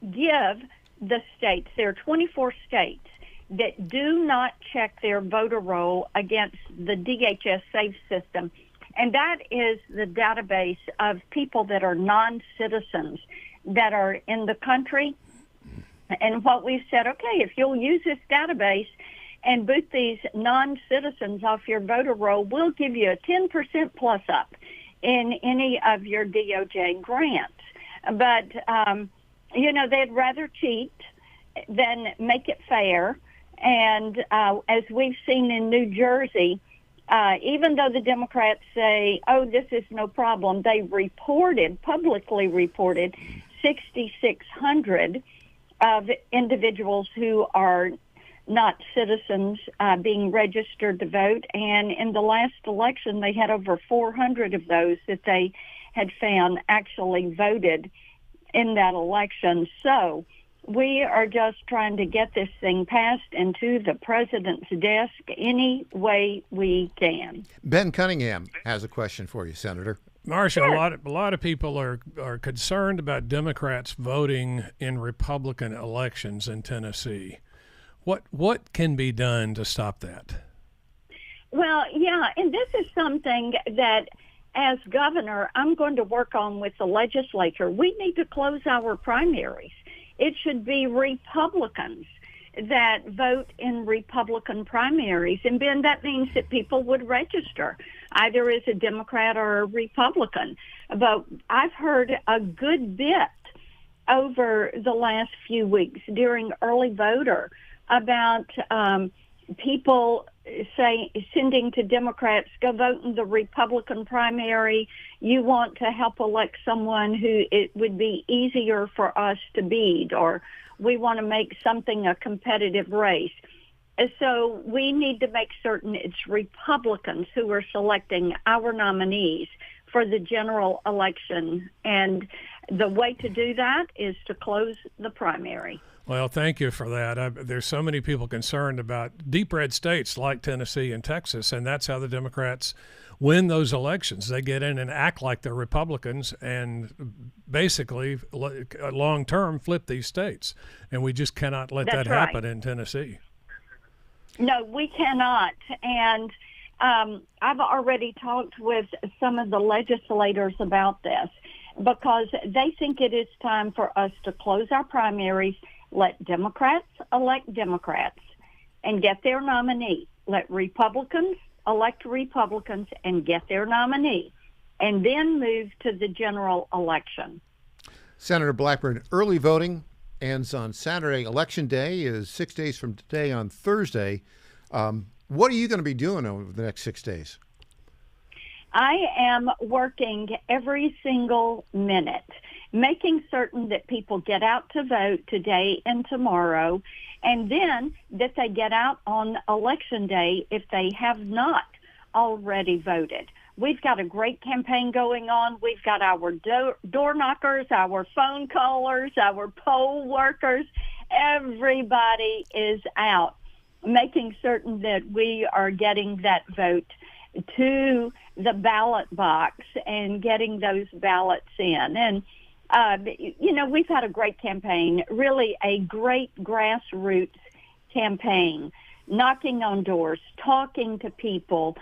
give the states, there are 24 states, that do not check their voter roll against the DHS SAFE system. And that is the database of people that are non-citizens that are in the country. And what we've said, okay, if you'll use this database and boot these non-citizens off your voter roll, we'll give you a 10% plus up in any of your DOJ grants. But, they'd rather cheat than make it fair. And as we've seen in New Jersey, even though the Democrats say, oh, this is no problem, they publicly reported 6,600 of individuals who are not citizens being registered to vote. And in the last election, they had over 400 of those that they had found actually voted in that election. So we are just trying to get this thing passed and to the president's desk any way we can. Ben Cunningham has a question for you, Senator. Marcia, a lot of people are concerned about Democrats voting in Republican elections in Tennessee. What can be done to stop that? Well, yeah, and this is something that as governor I'm going to work on with the legislature. We need to close our primaries. It should be Republicans that vote in Republican primaries. And, Ben, that means that people would register either as a Democrat or a Republican. But I've heard a good bit over the last few weeks during early voter about people sending to Democrats, go vote in the Republican primary. You want to help elect someone who it would be easier for us to beat, or we want to make something a competitive race. So we need to make certain it's Republicans who are selecting our nominees for the general election. And the way to do that is to close the primary. Well, thank you for that. There's so many people concerned about deep red states like Tennessee and Texas, and that's how the Democrats win those elections. They get in and act like they're Republicans and basically long-term flip these states. And we just cannot let that happen in Tennessee. No, we cannot. And I've already talked with some of the legislators about this because they think it is time for us to close our primaries, let Democrats elect Democrats and get their nominee. Let Republicans elect Republicans and get their nominee, and then move to the general election. Senator Blackburn, early voting ends on Saturday. Election day is 6 days from today on Thursday. What are you going to be doing over the next 6 days? I am working every single minute, making certain that people get out to vote today and tomorrow, and then that they get out on Election Day if they have not already voted. We've got a great campaign going on. We've got our door knockers, our phone callers, our poll workers. Everybody is out making certain that we are getting that vote to the ballot box and getting those ballots in. And, we've had a great campaign, really a great grassroots campaign, knocking on doors, talking to people,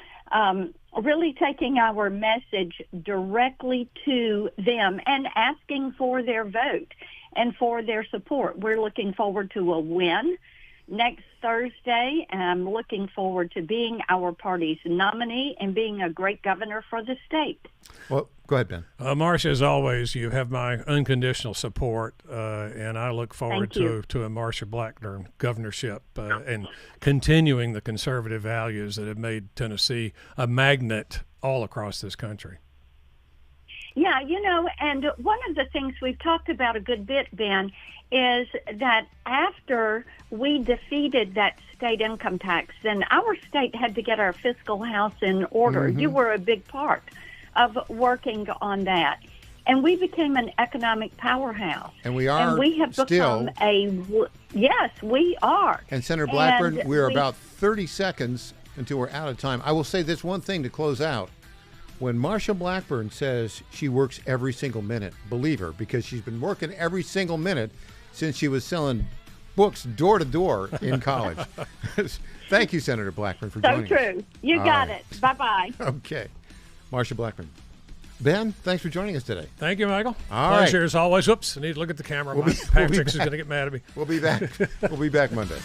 really taking our message directly to them and asking for their vote and for their support. We're looking forward to a win next Thursday, and I'm looking forward to being our party's nominee and being a great governor for the state. Well, go ahead, Ben. Marcia, as always, you have my unconditional support, and I look forward to a Marcia Blackburn governorship and continuing the conservative values that have made Tennessee a magnet all across this country. Yeah, and one of the things we've talked about a good bit, Ben, is that after we defeated that state income tax, then our state had to get our fiscal house in order. Mm-hmm. You were a big part of working on that. And we became an economic powerhouse. And we are and we have still. Yes, we are. And Senator Blackburn, we're about 30 seconds until we're out of time. I will say this one thing to close out. When Marcia Blackburn says she works every single minute, believe her, because she's been working every single minute since she was selling books door to door in college. Thank you, Senator Blackburn, for joining us. So true. You got it. Bye-bye. Okay. Marcia Blackburn. Ben, thanks for joining us today. Thank you, Michael. Pleasure as always. Oops, I need to look at the camera. Patrick's is going to get mad at me. We'll be back. We'll be back Monday.